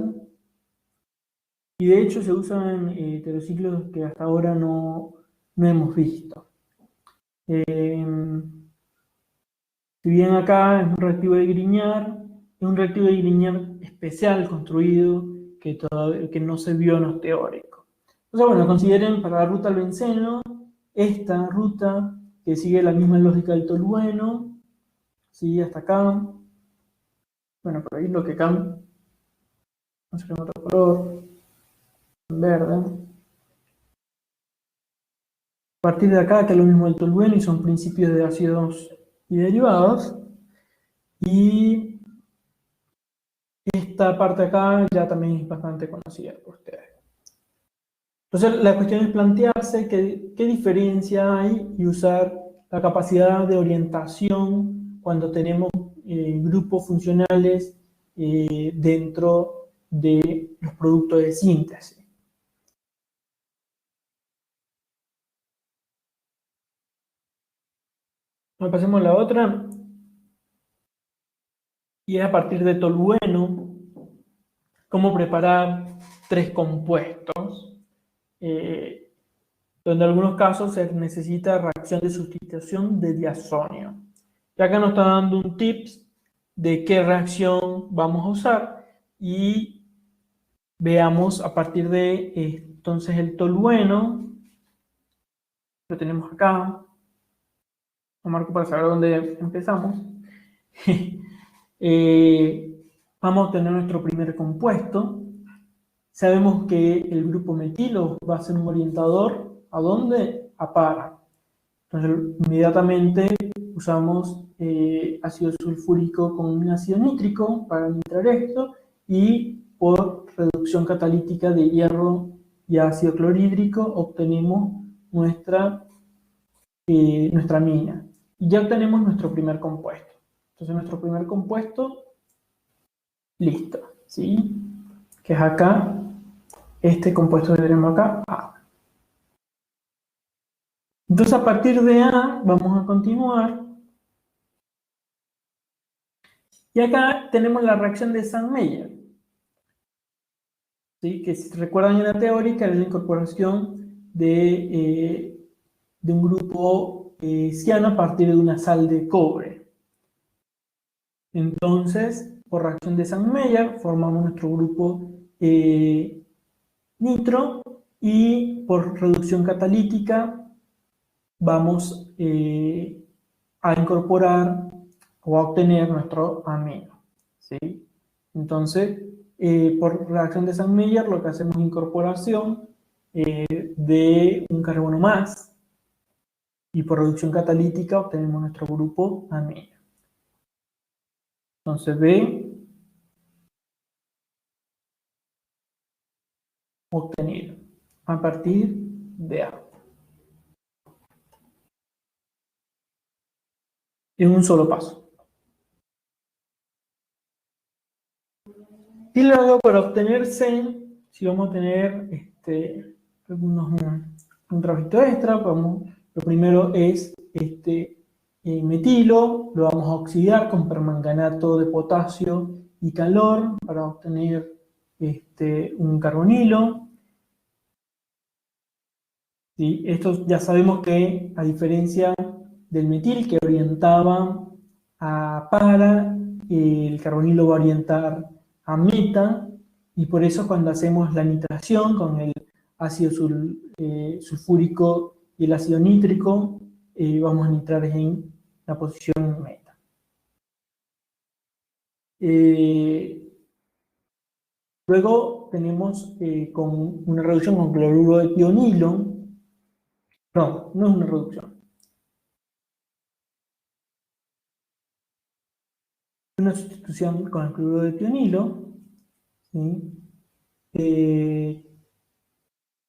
y de hecho se usan heterociclos que hasta ahora no hemos visto. Si bien acá es un reactivo de Grignard, es un reactivo de Grignard especial construido que no se vio en los teóricos. Entonces, bueno, consideren para la ruta al benceno esta ruta que sigue la misma lógica del tolueno, ¿sí? Hasta acá. Bueno, por ahí lo que cambia, no sé qué otro color, verde. A partir de acá, que es lo mismo del tolueno y son principios de ácidos y derivados. Y esta parte acá ya también es bastante conocida por ustedes. Entonces, la cuestión es plantearse qué diferencia hay y usar la capacidad de orientación cuando tenemos grupos funcionales dentro de los productos de síntesis. Bueno, pasemos a la otra. Y es a partir de tolueno, cómo preparar 3 compuestos, donde en algunos casos se necesita reacción de sustitución de diazonio. Y acá nos está dando un tips de qué reacción vamos a usar y veamos a partir de entonces el tolueno, lo tenemos acá, lo marco para saber dónde empezamos. Vamos a obtener nuestro primer compuesto. Sabemos que el grupo metilo va a ser un orientador, ¿a dónde? A para. Entonces, inmediatamente usamos ácido sulfúrico con un ácido nítrico para nitrar esto, y por reducción catalítica de hierro y ácido clorhídrico obtenemos nuestra amina. Y ya obtenemos nuestro primer compuesto. Entonces, nuestro primer compuesto, listo, ¿sí? Que es acá, este compuesto que tenemos acá, A. Entonces, a partir de A, vamos a continuar. Y acá tenemos la reacción de Sandmeyer, ¿sí? Que si recuerdan en la teórica, es la incorporación de un grupo ciano a partir de una sal de cobre. Entonces, por reacción de Sandmeyer, formamos nuestro grupo nitro, y por reducción catalítica vamos a incorporar o a obtener nuestro amino, ¿sí? Entonces, por reacción de Sandmeyer, lo que hacemos es incorporación de un carbono más, y por reducción catalítica obtenemos nuestro grupo amino. Entonces, B obtenido a partir de A. En un solo paso. Y luego, para obtener C, si vamos a tener un trabajito extra, lo primero es metilo, lo vamos a oxidar con permanganato de potasio y calor para obtener un carbonilo. ¿Sí? Esto ya sabemos que, a diferencia del metil que orientaba a para, el carbonilo va a orientar a meta, y por eso cuando hacemos la nitración con el ácido sulfúrico y el ácido nítrico, vamos a nitrar en la posición meta. Luego tenemos con una reducción con cloruro de tionilo. No es una reducción. Una sustitución con el cloruro de tionilo, ¿sí?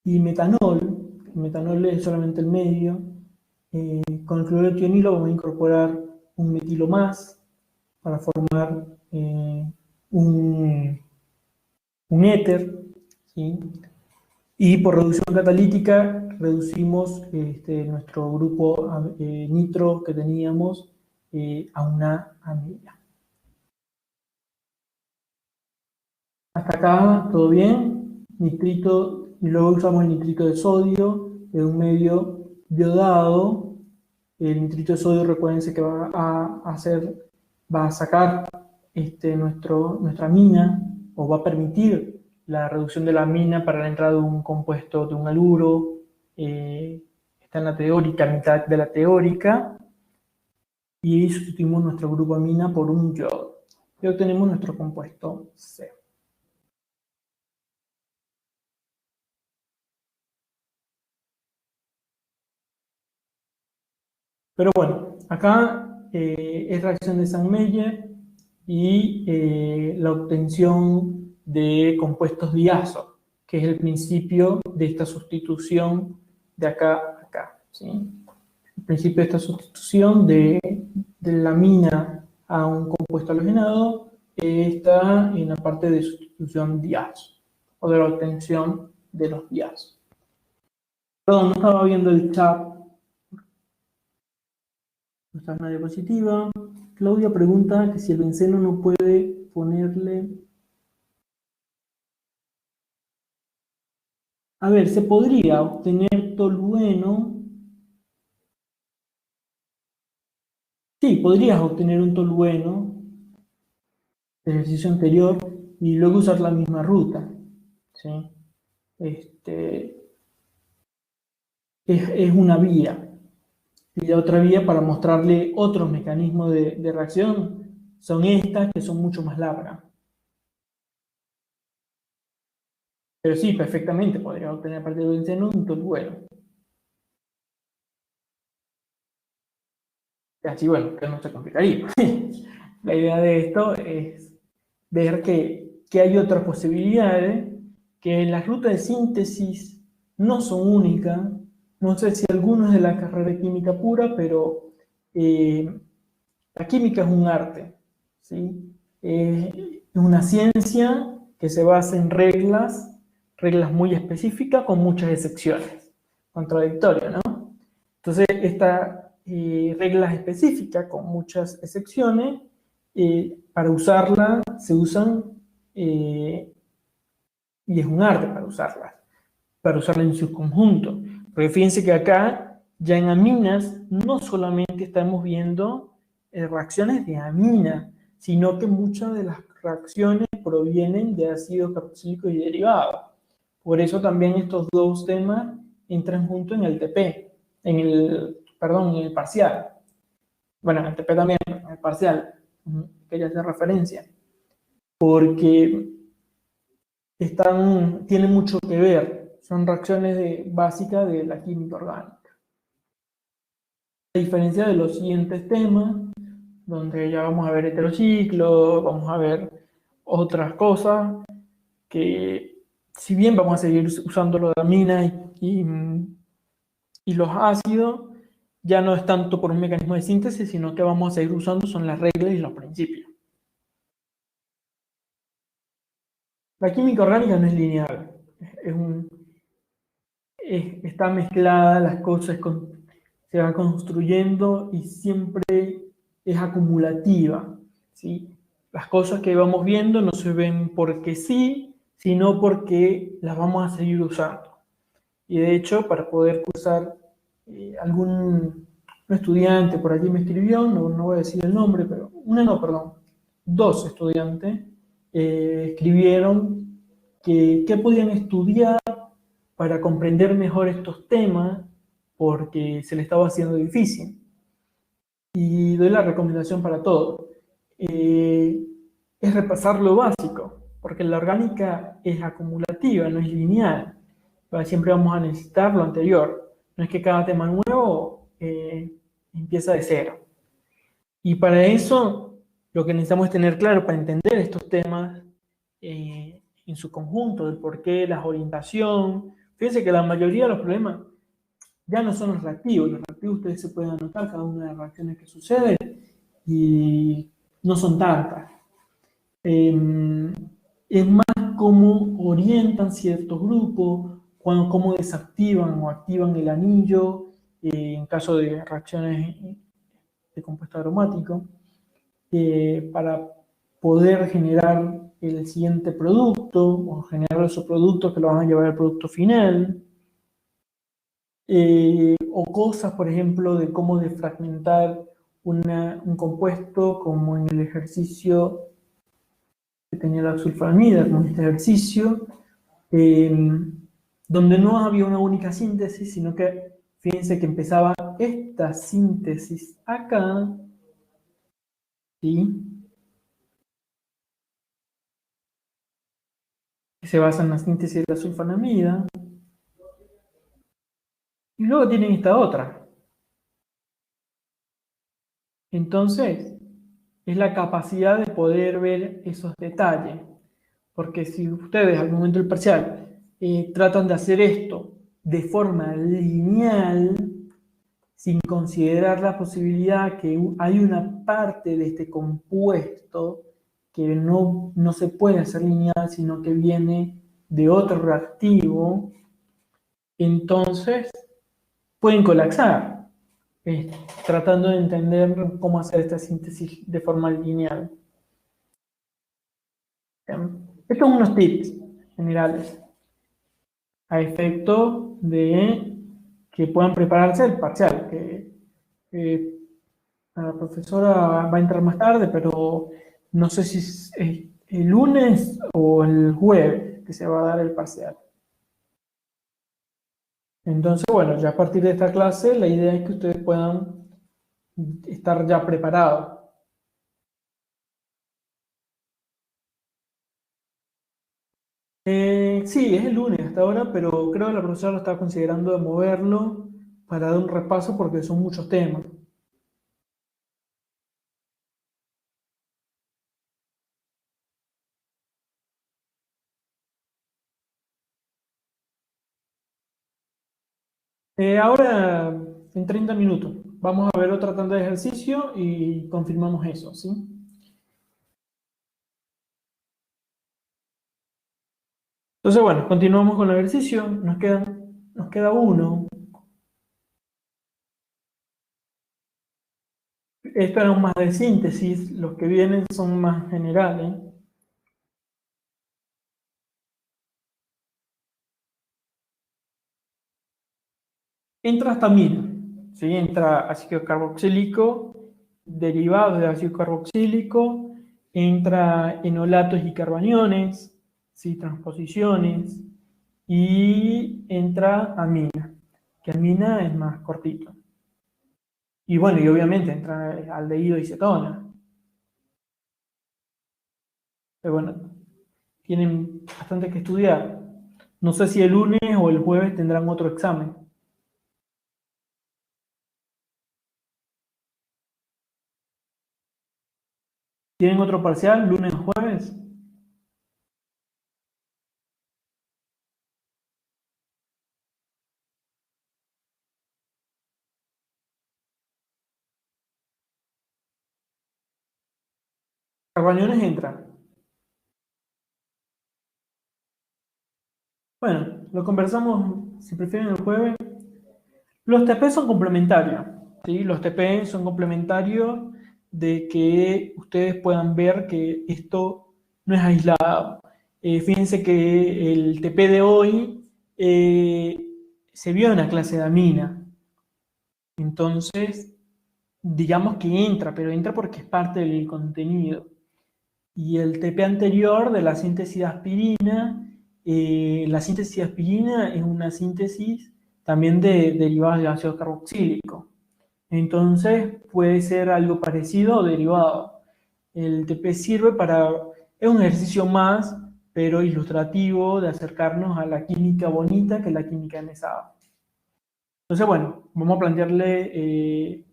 Y metanol. El metanol es solamente el medio. Con el cloruro de tionilo vamos a incorporar un metilo más para formar un éter, ¿sí? Y por reducción catalítica reducimos nuestro grupo nitro que teníamos a una amina. Hasta acá todo bien. Nitrito, y luego usamos el nitrito de sodio en un medio iodado. El nitrito de sodio, recuérdense que va a sacar nuestra amina, o va a permitir la reducción de la amina para la entrada de un compuesto, de un haluro. Está en la teórica, a mitad de la teórica, y sustituimos nuestro grupo amina por un yodo. Y obtenemos nuestro compuesto C. Pero bueno, acá es reacción de Sandmeyer y la obtención de compuestos diazo, que es el principio de esta sustitución de acá a acá, ¿sí? El principio de esta sustitución de la amina a un compuesto compuesto halogenado está en la parte de sustitución diazo o de la obtención de los diazos. Perdón, no estaba viendo el chat. No está una diapositiva. Claudia pregunta que si el benceno no puede ponerle... A ver, se podría obtener tolueno. Sí, podrías obtener un tolueno del ejercicio anterior y luego usar la misma ruta, ¿sí? Es una vía. Y la otra vía para mostrarle otros mecanismos de reacción son estas, que son mucho más largas. Pero sí, perfectamente podría obtener a partir del benceno un tolueno. Así, bueno, que no se complicaría. La idea de esto es ver que hay otras posibilidades, que las rutas de síntesis no son únicas. No sé si algunos de la carrera de química pura, pero la química es un arte, ¿sí? Es una ciencia que se basa en reglas muy específicas con muchas excepciones. Contradictorio, ¿no? Entonces, estas reglas específicas con muchas excepciones, para usarlas se usan, y es un arte para usarlas en su conjunto. Porque fíjense que acá, ya en aminas, no solamente estamos viendo reacciones de amina, sino que muchas de las reacciones provienen de ácido carboxílico y derivados. Por eso también estos dos temas entran juntos en el TP, en el parcial. Bueno, en el TP también, en el parcial, quería hacer referencia, porque tienen mucho que ver, son reacciones básicas de la química orgánica. A diferencia de los siguientes temas, donde ya vamos a ver heterociclo, vamos a ver otras cosas, que si bien vamos a seguir usando lo de aminas y los ácidos, ya no es tanto por un mecanismo de síntesis, sino que vamos a seguir usando son las reglas y los principios. La química orgánica no es lineal, está mezclada, las cosas se van construyendo y siempre es acumulativa, ¿sí? Las cosas que vamos viendo no se ven porque sí, sino porque las vamos a seguir usando. Y de hecho, para poder cursar, un estudiante por allí me escribió, no voy a decir el nombre, pero dos estudiantes escribieron que qué podían estudiar para comprender mejor estos temas, porque se le estaba haciendo difícil. Y doy la recomendación para todos. Es repasar lo básico, porque la orgánica es acumulativa, no es lineal. Siempre vamos a necesitar lo anterior. No es que cada tema nuevo empieza de cero. Y para eso, lo que necesitamos es tener claro, para entender estos temas en su conjunto, el porqué, la orientación. Fíjense que la mayoría de los problemas ya no son los reactivos. Los reactivos ustedes se pueden anotar cada una de las reacciones que suceden y no son tantas. Es más cómo orientan ciertos grupos, cómo desactivan o activan el anillo, en caso de reacciones de compuesto aromático, para poder generar el siguiente producto o generar esos productos que lo van a llevar al producto final. O cosas, por ejemplo, de cómo defragmentar un compuesto, como en el ejercicio que tenía la sulfonamida, como en este ejercicio, donde no había una única síntesis, sino que fíjense que empezaba esta síntesis acá, ¿sí? Que se basa en la síntesis de la sulfonamida. Y luego tienen esta otra. Entonces, es la capacidad de poder ver esos detalles. Porque si ustedes al momento del parcial tratan de hacer esto de forma lineal, sin considerar la posibilidad que hay una parte de este compuesto que no se puede hacer lineal, sino que viene de otro reactivo, entonces pueden colapsar, tratando de entender cómo hacer esta síntesis de forma lineal. Estos son unos tips generales a efecto de que puedan prepararse el parcial, que la profesora va a entrar más tarde, pero no sé si es el lunes o el jueves que se va a dar el parcial. Entonces, bueno, ya a partir de esta clase, la idea es que ustedes puedan estar ya preparados. Sí, es el lunes hasta ahora, pero creo que la profesora lo está considerando de moverlo para dar un repaso porque son muchos temas. Ahora, en 30 minutos, vamos a ver otra tanda de ejercicio y confirmamos eso, ¿sí? Entonces, bueno, continuamos con el ejercicio. Nos queda uno. Estos eran más de síntesis, los que vienen son más generales. Entra histamina, ¿sí? Entra ácido carboxílico, derivados de ácido carboxílico, entra enolatos y carbaniones, ¿sí? Transposiciones, y entra amina, que amina es más cortito. Y bueno, y obviamente entra aldehído y cetona. Pero bueno, tienen bastante que estudiar. No sé si el lunes o el jueves tendrán otro examen. ¿Tienen otro parcial lunes o jueves? Carbañones entran. Bueno, lo conversamos si prefieren el jueves. Los TP son complementarios, ¿sí? Los TP son complementarios de que ustedes puedan ver que esto no es aislado. Fíjense que el TP de hoy se vio en la clase de amina. Entonces, digamos que entra, pero entra porque es parte del contenido. Y el TP anterior de la síntesis de aspirina es una síntesis también de derivados de ácido carboxílico. Entonces puede ser algo parecido o derivado. El TP sirve para, es un ejercicio más, pero ilustrativo de acercarnos a la química bonita que es la química mesada. Entonces, bueno, vamos a plantearle,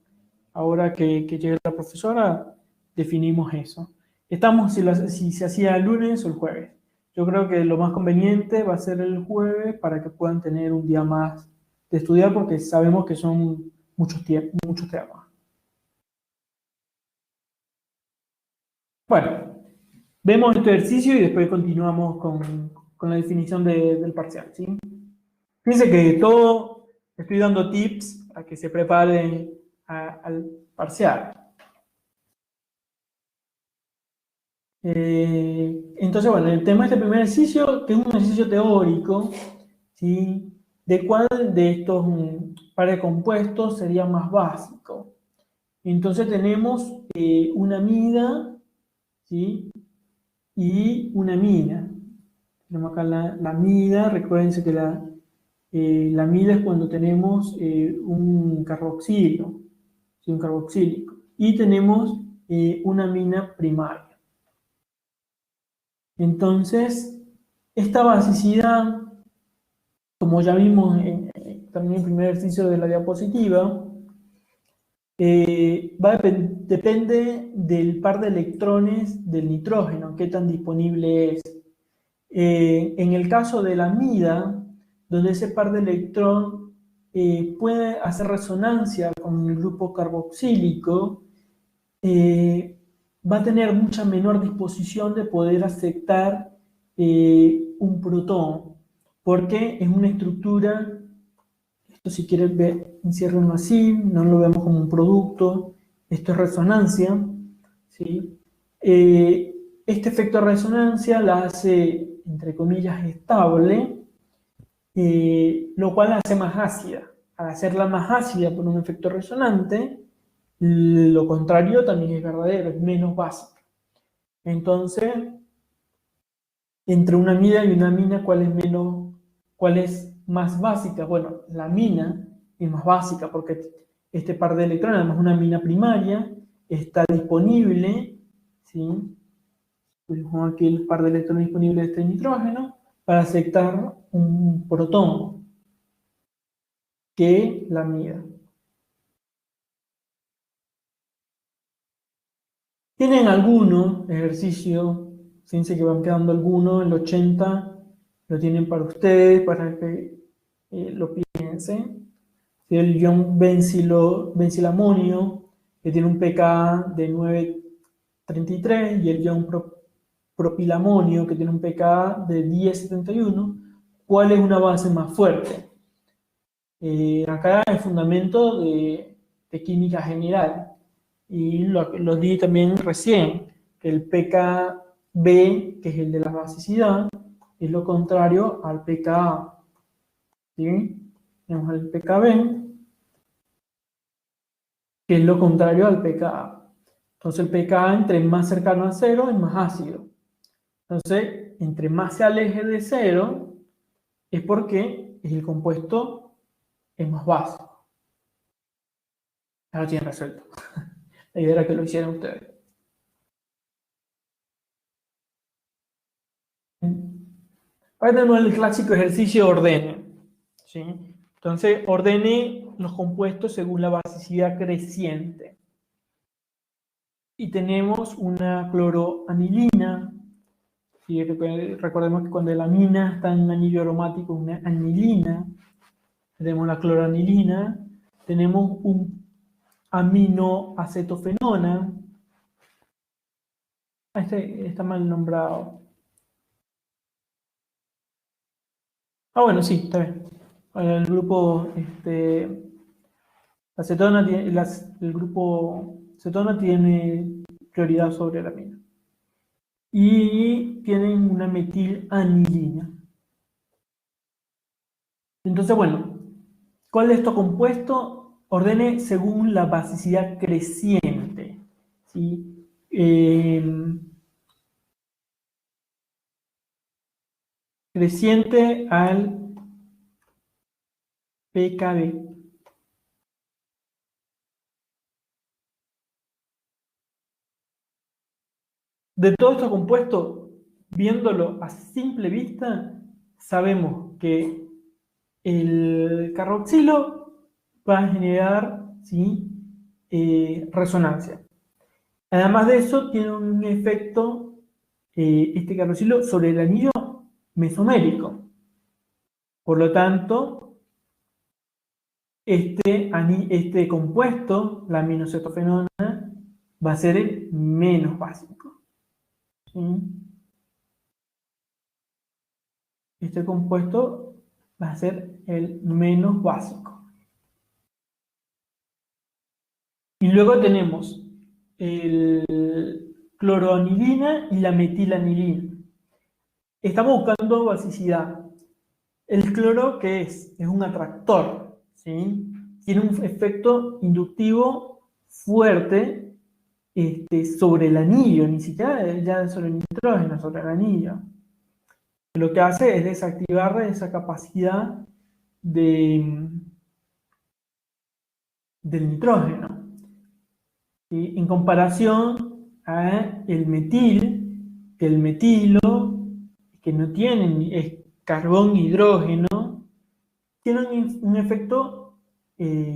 ahora que llegue la profesora, definimos eso. Estamos si se hacía el lunes o el jueves. Yo creo que lo más conveniente va a ser el jueves para que puedan tener un día más de estudiar porque sabemos que son muchos temas. Bueno, vemos este ejercicio y después continuamos con la definición del parcial, ¿sí? Fíjense que todo estoy dando tips para que se preparen al parcial. Entonces, bueno, el tema de este primer ejercicio, que es un ejercicio teórico, ¿sí? ¿De cuál de estos pares de compuestos sería más básico? Entonces tenemos una amida, ¿sí? Y una amina. Tenemos acá la amida, recuérdense que la amida es cuando tenemos un carboxilo, ¿sí? Un carboxílico. Y tenemos una amina primaria. Entonces, esta basicidad, como ya vimos también en el primer ejercicio de la diapositiva, depende del par de electrones del nitrógeno, qué tan disponible es. En el caso de la amida, donde ese par de electrón puede hacer resonancia con el grupo carboxílico, va a tener mucha menor disposición de poder aceptar un protón, porque es una estructura, esto si quieres ver, enciérrenlo así, no lo vemos como un producto, esto es resonancia, ¿sí? Este efecto de resonancia la hace, entre comillas, estable, lo cual la hace más ácida. Al hacerla más ácida por un efecto resonante, lo contrario también es verdadero, es menos básica. Entonces, entre una amida y una amina, ¿cuál es más básica? Bueno, la amina es más básica porque este par de electrones, además una amina primaria, está disponible, ¿sí? Pongo aquí el par de electrones disponible de este nitrógeno para aceptar un protón que la amida. Tienen algunos ejercicios, fíjense que van quedando algunos, el 80 lo tienen para ustedes, para que lo piensen. El ion bencilamonio, que tiene un pK de 9,33, y el ion propilamonio, que tiene un pK de 10,71. ¿Cuál es una base más fuerte? Acá el fundamento de química general. Y lo di también recién, que el pKb, que es el de la basicidad, es lo contrario al pKa. ¿Sí? Tenemos el pKb, que es lo contrario al pKa. Entonces el pKa, entre más cercano a cero, es más ácido. Entonces, entre más se aleje de cero, es porque el compuesto es más básico. Ya lo tienen resuelto. La idea era que lo hicieran ustedes. Ahora tenemos el clásico ejercicio ordene. ¿Sí? Entonces, ordene los compuestos según la basicidad creciente. Y tenemos una cloroanilina. Y recordemos que cuando la amina está en un anillo aromático, una anilina. Tenemos la cloroanilina. Tenemos un aminoacetofenona. Este está mal nombrado. Bueno, sí, está bien. El grupo, el grupo cetona tiene prioridad sobre la amina. Y tienen una metilanilina. Entonces, bueno, ¿cuál de estos compuestos? Ordene según la basicidad creciente. ¿Sí? Creciente al pKb. De todos estos compuestos, viéndolo a simple vista, sabemos que el carboxilo va a generar, ¿sí? Resonancia. Además de eso, tiene un efecto, este carboxilo, sobre el anillo mesomérico. Por lo tanto, este compuesto, la aminocetofenona, va a ser el menos básico. ¿Sí? Este compuesto va a ser el menos básico. Y luego tenemos el cloroanilina y la metilanilina. Estamos buscando basicidad. El cloro, ¿qué es? Es un atractor, ¿sí? Tiene un efecto inductivo fuerte sobre el anillo, ni siquiera ya sobre el nitrógeno, sobre el anillo. Lo que hace es desactivar esa capacidad del nitrógeno. ¿Sí? En comparación a el metil, que el metilo, que no tiene, es carbón hidrógeno, tiene un efecto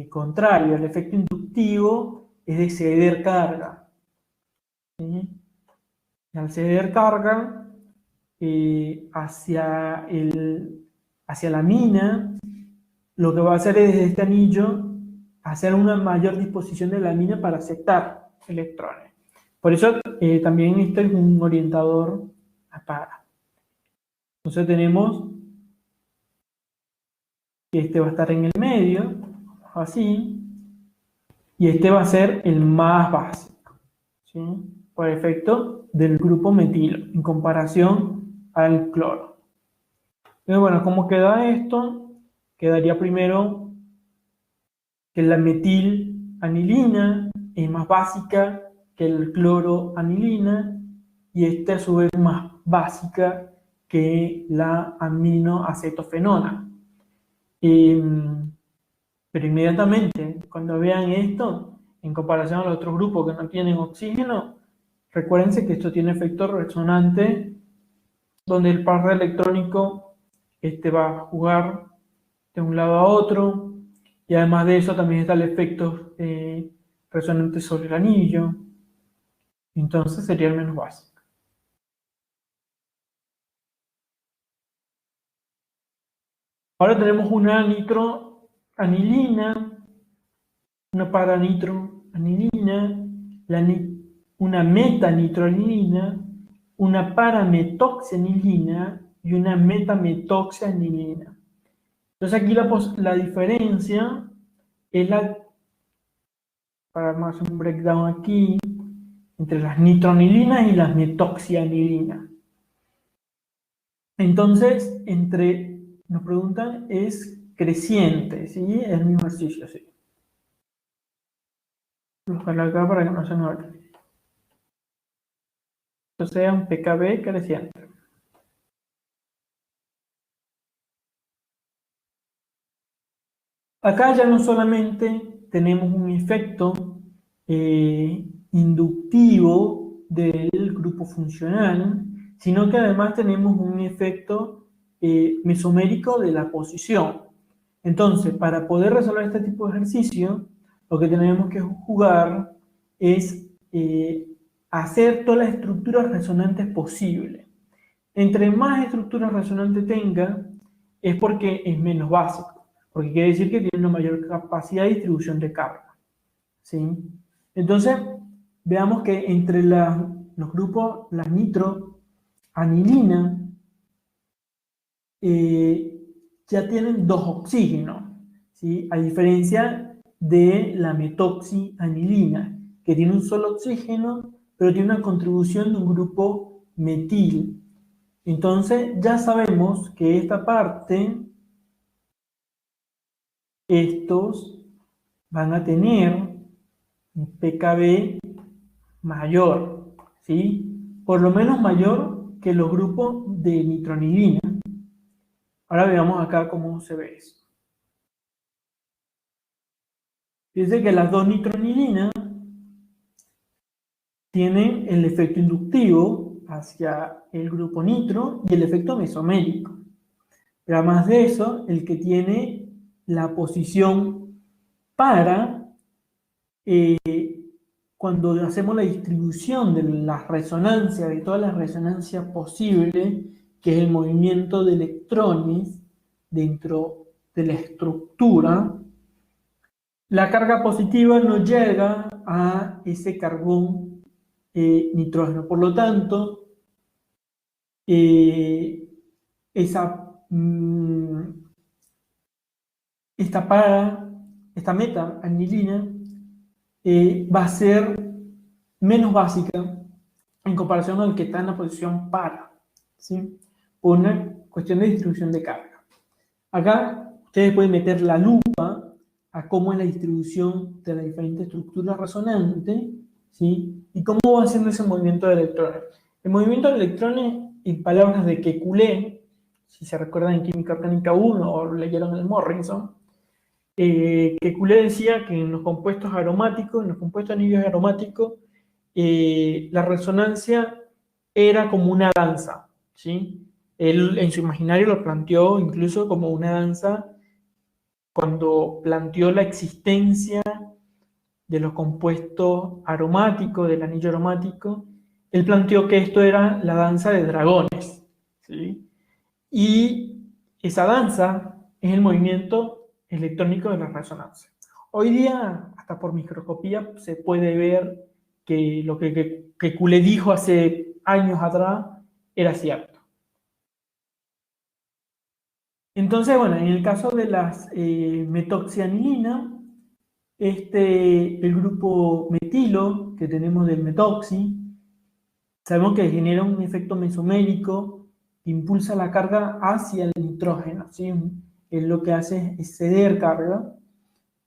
contrario. El efecto inductivo es de ceder carga. ¿Sí? Y al ceder carga hacia la mina, lo que va a hacer es desde este anillo hacer una mayor disposición de la mina para aceptar electrones. Por eso también esto es un orientador a para. Entonces tenemos que este va a estar en el medio, así, y este va a ser el más básico, ¿sí? Por efecto del grupo metilo, en comparación al cloro. Entonces, bueno, ¿cómo queda esto? Quedaría primero que la metilanilina es más básica que el cloroanilina, y esta a su vez más básica que la aminoacetofenona. Pero inmediatamente, cuando vean esto, en comparación a los otros grupos que no tienen oxígeno, recuérdense que esto tiene efecto resonante, donde el par electrónico va a jugar de un lado a otro, y además de eso también está el efecto resonante sobre el anillo. Entonces sería el menos básico. Ahora tenemos una nitroanilina, una paranitroanilina, una metanitroanilina, una parametoxianilina y una metametoxianilina. Entonces aquí la diferencia es para más un breakdown aquí, entre las nitroanilinas y las metoxianilinas. Entonces, nos preguntan, es creciente, ¿sí? Es el mismo ejercicio, sí. Lo buscarlo acá para que no se nos olvide. Esto sea un pKb creciente. Acá ya no solamente tenemos un efecto inductivo del grupo funcional, sino que además tenemos un efecto mesomérico de la posición. Entonces, para poder resolver este tipo de ejercicio, lo que tenemos que jugar es hacer todas las estructuras resonantes posibles. Entre más estructuras resonantes tenga, es porque es menos básico, porque quiere decir que tiene una mayor capacidad de distribución de carga, ¿sí? Entonces, veamos que entre los grupos, la nitroanilina, ya tienen dos oxígenos, ¿sí? A diferencia de la metoxianilina, que tiene un solo oxígeno, pero tiene una contribución de un grupo metil. Entonces, ya sabemos que esta parte, estos van a tener un pKb mayor, ¿sí? Por lo menos mayor que los grupos de nitronilina. Ahora veamos acá cómo se ve eso. Fíjense que las dos nitronilinas tienen el efecto inductivo hacia el grupo nitro y el efecto mesomérico. Pero además de eso, el que tiene la posición para, cuando hacemos la distribución de las resonancias, de todas las resonancias posibles, que es el movimiento de electrones dentro de la estructura, la carga positiva no llega a ese carbón nitrógeno. Por lo tanto, esta meta-anilina va a ser menos básica en comparación al que está en la posición para, ¿sí? Por una cuestión de distribución de carga. Acá ustedes pueden meter la lupa a cómo es la distribución de las diferentes estructuras resonantes, ¿sí? Y cómo va haciendo ese movimiento de electrones. El movimiento de electrones, en palabras de Kekulé, si se recuerdan en Química Orgánica 1 o leyeron el Morrison, Kekulé decía que en los compuestos aromáticos, en los compuestos anillos aromáticos, la resonancia era como una danza, ¿sí? Él en su imaginario lo planteó incluso como una danza cuando planteó la existencia de los compuestos aromáticos, del anillo aromático. Él planteó que esto era la danza de dragones, ¿sí? Y esa danza es el movimiento electrónico de la resonancia. Hoy día, hasta por microscopía, se puede ver que lo que Coué dijo hace años atrás era cierto. Entonces, bueno, en el caso de las metoxianilina, el grupo metilo que tenemos del metoxi, sabemos que genera un efecto mesomérico que impulsa la carga hacia el nitrógeno, ¿sí? Es lo que hace es ceder carga,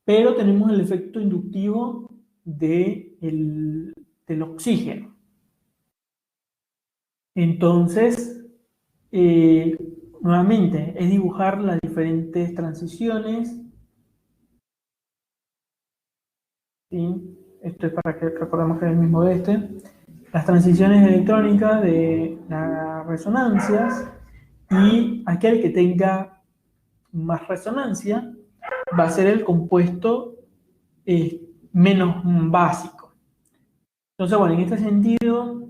pero tenemos el efecto inductivo del oxígeno. Entonces, eh, nuevamente, es dibujar las diferentes transiciones, ¿sí? Esto es para que recordemos que es el mismo de las transiciones electrónicas de las resonancias, y aquel que tenga más resonancia va a ser el compuesto menos básico. Entonces, bueno, en este sentido,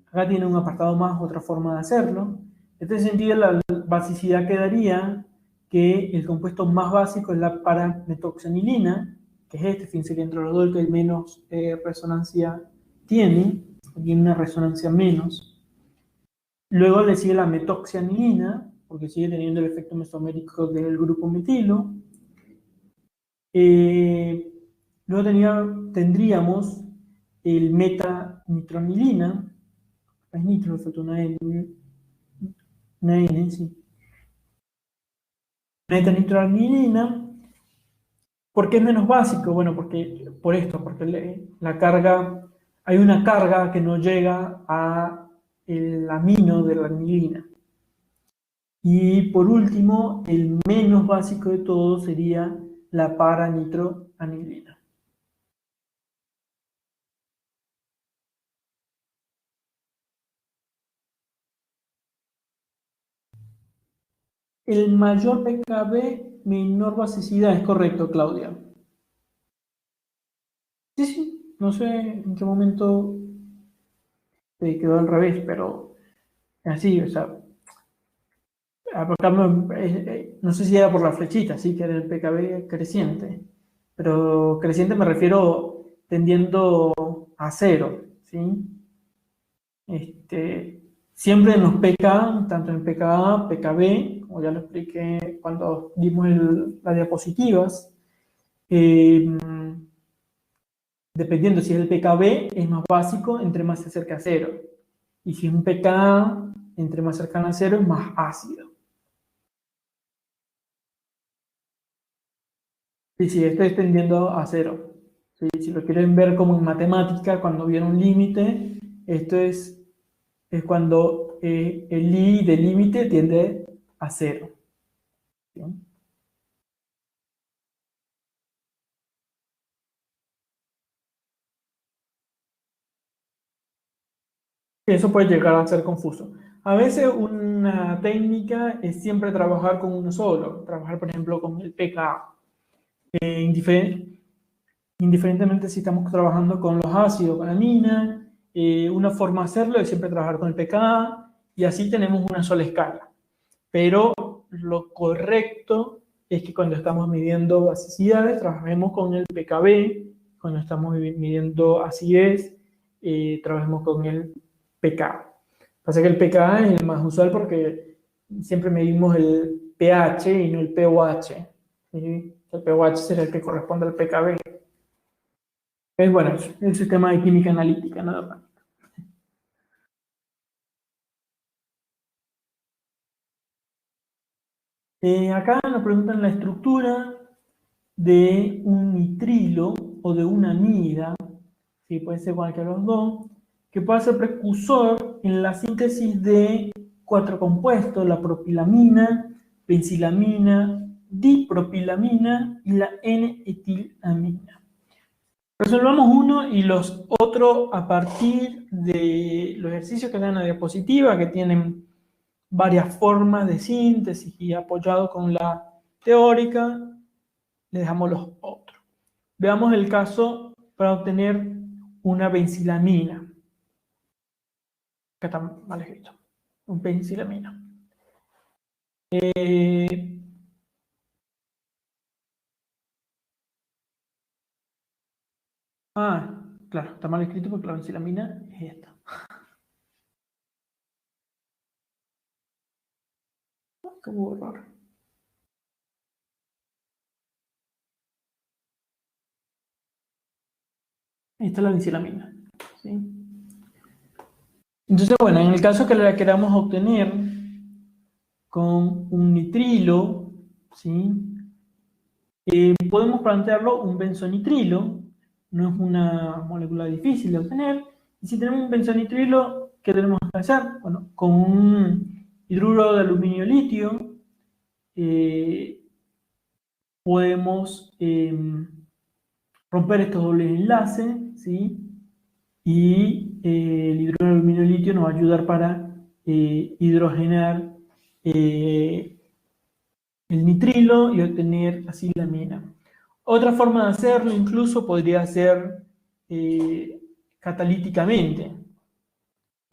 acá tiene un apartado más, otra forma de hacerlo. En este sentido, la basicidad quedaría que el compuesto más básico es la parametoxanilina, que es fíjense que entre los dos el que menos resonancia tiene una resonancia menos. Luego le sigue la metoxianilina, porque sigue teniendo el efecto mesomérico del grupo metilo. Luego tendríamos el metanitronilina, es nitro, falta una N, sí. Metanitronilina, ¿por qué es menos básico? Bueno, porque la carga, hay una carga que no llega a el amino de la anilina. Y por último, el menos básico de todo sería la paranitroanilina. El mayor pKb, menor basicidad, es correcto, Claudia. Sí, sí, no sé en qué momento te quedó al revés, pero así, o sea, no sé si era por la flechita, sí, que era el pKb creciente, pero creciente me refiero tendiendo a cero, ¿sí? Siempre en los pK, tanto en pKa, pKb, como ya lo expliqué cuando dimos las diapositivas, eh, dependiendo si es el pKb, es más básico entre más se acerca a cero. Y si es un pKa, entre más cercano a cero, es más ácido. Y si esto es tendiendo a cero. ¿Sí? Si lo quieren ver como en matemática, cuando viene un límite, esto es cuando el I del límite tiende a cero. ¿Sí? Eso puede llegar a ser confuso. A veces una técnica es siempre trabajar con uno solo, trabajar por ejemplo con el pKa. Indiferentemente si estamos trabajando con los ácidos, con la amina, una forma de hacerlo es siempre trabajar con el pKa y así tenemos una sola escala. Pero lo correcto es que cuando estamos midiendo basicidades, trabajemos con el pKb, cuando estamos midiendo acidez, trabajemos con el pKa. Pasa que el pKa es el más usual porque siempre medimos el pH y no el pOH. ¿Sí? El pOH será el que corresponde al pKb. Es bueno, es el sistema de química analítica, nada más. Acá nos preguntan la estructura de un nitrilo o de una amida, ¿sí? Puede ser cualquiera de los dos, que puede ser precursor en la síntesis de cuatro compuestos, la propilamina, benzilamina, dipropilamina y la N-etilamina. Resolvamos uno y los otros a partir de los ejercicios que dan en la diapositiva, que tienen varias formas de síntesis y apoyado con la teórica, le dejamos los otros. Veamos el caso para obtener una benzilamina. Acá está mal escrito. Un benzilamina. Eh, Ah, claro, está mal escrito porque la benzilamina es esta. Qué error. Ahí está la benzilamina. ¿Sí? Entonces, bueno, en el caso que la queramos obtener con un nitrilo, ¿sí? Podemos plantearlo un benzonitrilo, no es una molécula difícil de obtener. Y si tenemos un benzonitrilo, ¿qué tenemos que hacer? Bueno, con un hidruro de aluminio litio eh, podemos romper estos dobles enlaces, ¿sí? Y el hidruro de aluminio litio nos va a ayudar para hidrogenar el nitrilo y obtener así la mina. Otra forma de hacerlo incluso podría ser eh, catalíticamente.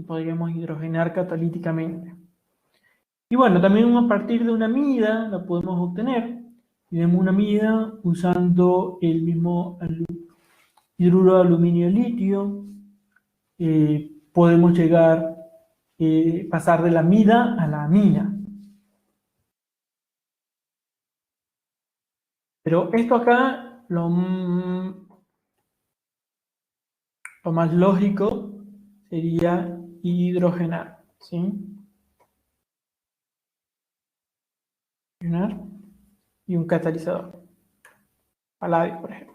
Podríamos hidrogenar catalíticamente. Y bueno, también a partir de una amida la podemos obtener. Tenemos una amida usando el mismo hidruro de aluminio y litio. Podemos llegar, pasar de la amida a la amina. Pero esto acá, lo más lógico sería hidrogenar, ¿sí? Hidrogenar y un catalizador, paladio, por ejemplo.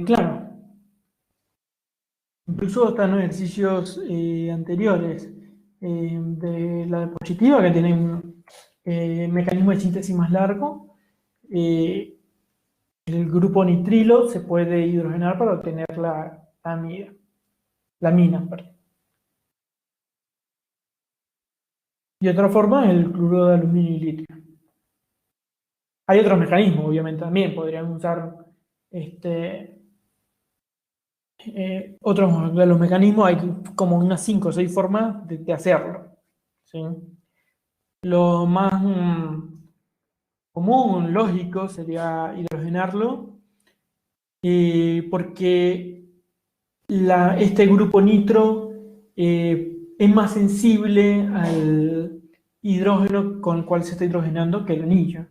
Claro, incluso están ejercicios anteriores de la diapositiva que tienen mecanismo de síntesis más largo. Eh, el grupo nitrilo se puede hidrogenar para obtener la amida, la mina, perdón. Y otra forma es el cloruro de aluminio y litio. Hay otros mecanismos, obviamente, también. Podrían usar otros de los mecanismos. Hay como unas 5 o 6 formas de hacerlo. ¿Sí? Lo más común, lógico, sería hidrogenarlo, porque este grupo nitro es más sensible al hidrógeno con el cual se está hidrogenando que el anillo.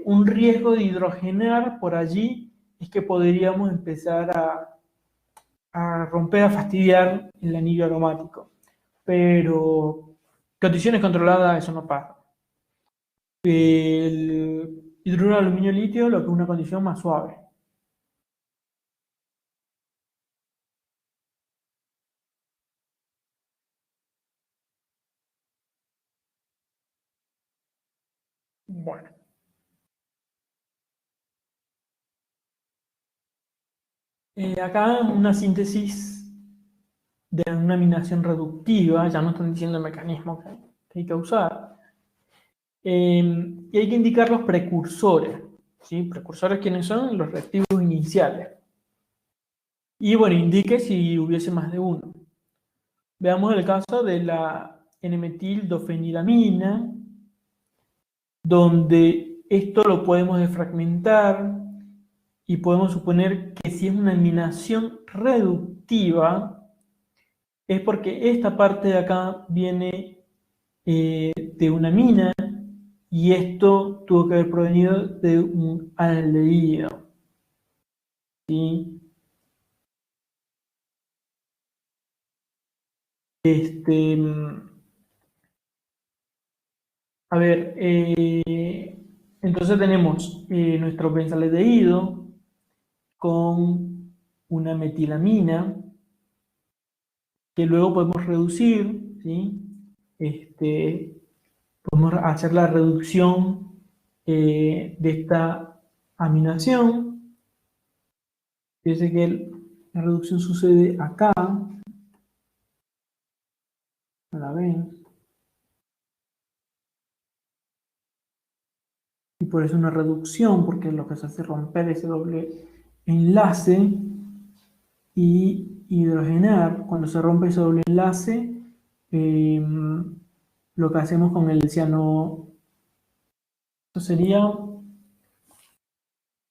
Un riesgo de hidrogenar por allí es que podríamos empezar a romper, a fastidiar el anillo aromático. Pero condiciones controladas, eso no pasa. El hidruro de aluminio litio, lo que es una condición más suave. Bueno, acá una síntesis de una aminación reductiva, ya no están diciendo el mecanismo que hay que usar. Y hay que indicar los precursores. ¿Sí? Precursores, ¿quiénes son? Los reactivos iniciales. Y bueno, indique si hubiese más de uno. Veamos el caso de la N-metildofenilamina, donde esto lo podemos defragmentar y podemos suponer que si es una aminación reductiva, es porque esta parte de acá viene de una amina y esto tuvo que haber provenido de un aldehído. ¿Sí? Este, a ver, entonces tenemos nuestro benzaldehído con una metilamina que luego podemos reducir, ¿sí? Podemos hacer la reducción de esta aminación. Fíjense que la reducción sucede acá, a la vez. y por eso una reducción, porque lo que se hace es romper ese doble enlace y hidrogenar. Cuando se rompe ese doble enlace, lo que hacemos con el ciano, esto sería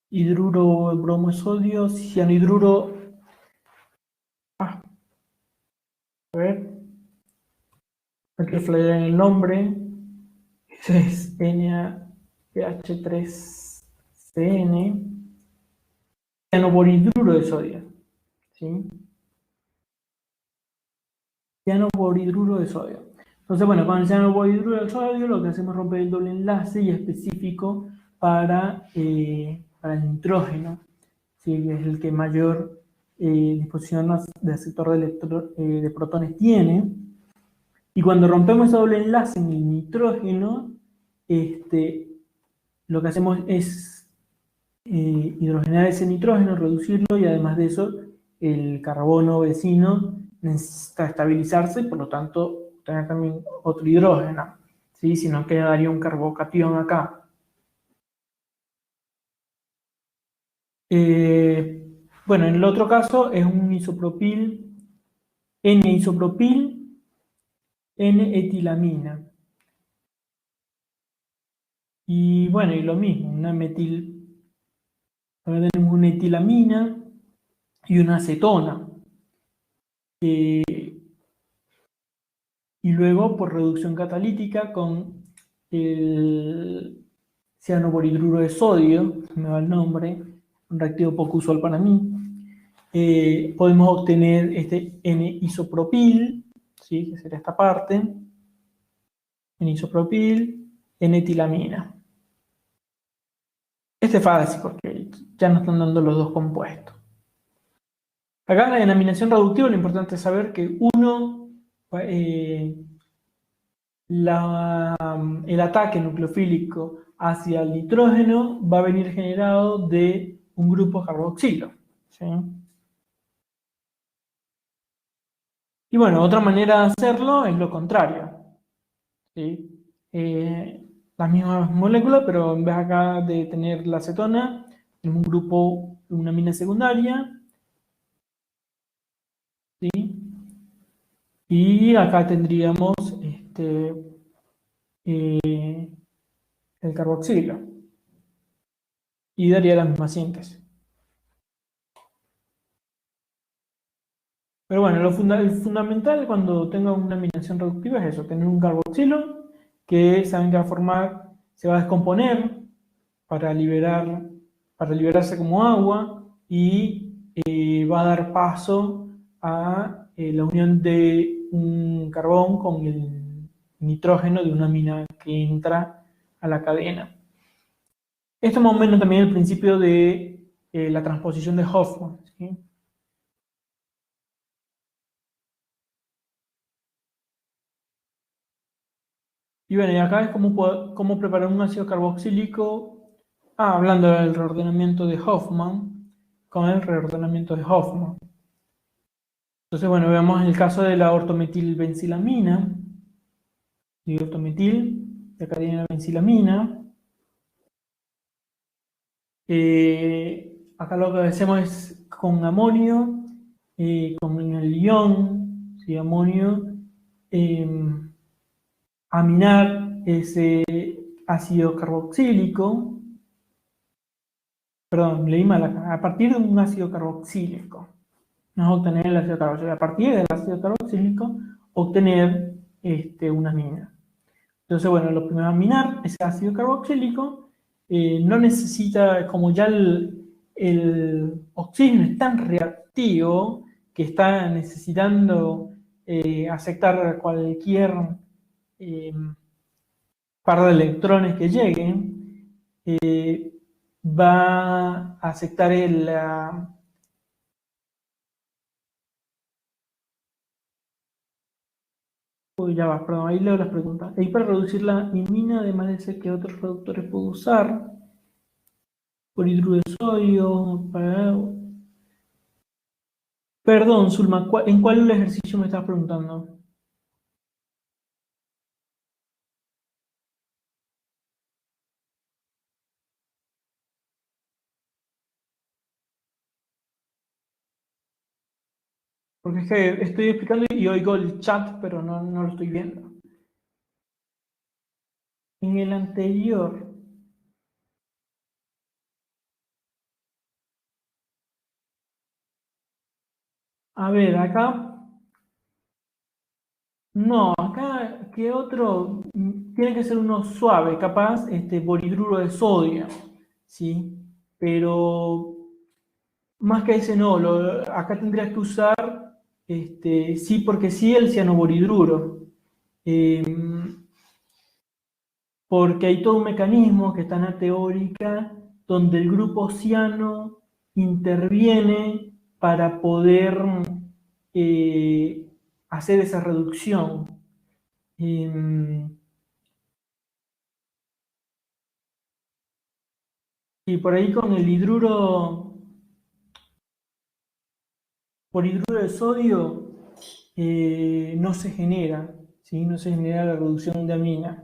hidruro bromo de sodio, cianhidruro, a ver, hay que flayar en el nombre, ese es NaPH3CN, cianoborhidruro de sodio, ¿sí? Cianoborhidruro de sodio. Entonces, bueno, con el cianoborhidruro de sodio lo que hacemos es romper el doble enlace y específico para el nitrógeno, ¿sí? Que es el que mayor disposición de aceptor de protones tiene. Y cuando rompemos ese doble enlace en el nitrógeno, lo que hacemos es hidrogenar ese nitrógeno, reducirlo, y además de eso, el carbono vecino necesita estabilizarse, por lo tanto, tener también otro hidrógeno, ¿sí? Si no quedaría un carbocatión acá. Bueno, en el otro caso es un isopropil, N-isopropil, N-etilamina. Y bueno, y lo mismo, ahora tenemos una etilamina y una acetona. Y luego, por reducción catalítica con el cianoborhidruro de sodio, me va el nombre, un reactivo poco usual para mí, podemos obtener este N-isopropil, ¿sí? Que sería esta parte, N-isopropil, N-etilamina. Este es fácil porque ya nos están dando los dos compuestos. Acá en la denominación reductiva lo importante es saber que el ataque nucleofílico hacia el nitrógeno va a venir generado de un grupo carboxilo, ¿sí? Y bueno, otra manera de hacerlo es lo contrario, ¿sí? Las mismas moléculas, pero en vez acá de tener la acetona, tenemos un grupo, una amina secundaria, ¿sí? Y acá tendríamos el carboxilo y daría la misma síntesis. Pero bueno, el fundamental cuando tenga una aminación reductiva es eso, tener un carboxilo que saben que va a formar, se va a descomponer para liberarse como agua y va a dar paso a la unión de un carbón con el nitrógeno de una amina que entra a la cadena. Esto más o menos también el principio de la transposición de Hoffman, ¿sí? Y bueno, y acá es cómo preparar un ácido carboxílico, hablando del reordenamiento de Hoffman, con el reordenamiento de Hoffman. Entonces, bueno, veamos el caso de la ortometilbenzilamina, y ortometil, de acá viene la benzilamina. Acá lo que hacemos es con amonio, con el ion, ¿sí? Amonio, aminar ese ácido carboxílico, perdón, leí mal acá, a partir de un ácido carboxílico, no obtener el ácido carboxílico, a partir del ácido carboxílico, obtener una amina. Entonces, bueno, lo primero es aminar ese ácido carboxílico, no necesita, como ya el oxígeno es tan reactivo que está necesitando aceptar cualquier par de electrones que lleguen, va a aceptar uy, ya va, perdón, ahí leo las preguntas. Ahí para reducir la imina, además de ese que otros reductores puedo usar, por hidruro de sodio, Perdón, Zulma, ¿en cuál ejercicio me estás preguntando? Porque es que estoy explicando y oigo el chat, pero no lo estoy viendo. En el anterior, a ver, acá, no, acá, ¿qué otro? Tiene que ser uno suave, capaz, boridruro de sodio, ¿sí? Pero más que ese no, acá tendrías que usar, sí, porque sí, el cianoboridruro. Eh, porque hay todo un mecanismo que está en la teórica donde el grupo ciano interviene para poder eh, hacer esa reducción. Eh, y por ahí con el por hidruro de sodio, no se genera, ¿sí? No se genera la reducción de amina.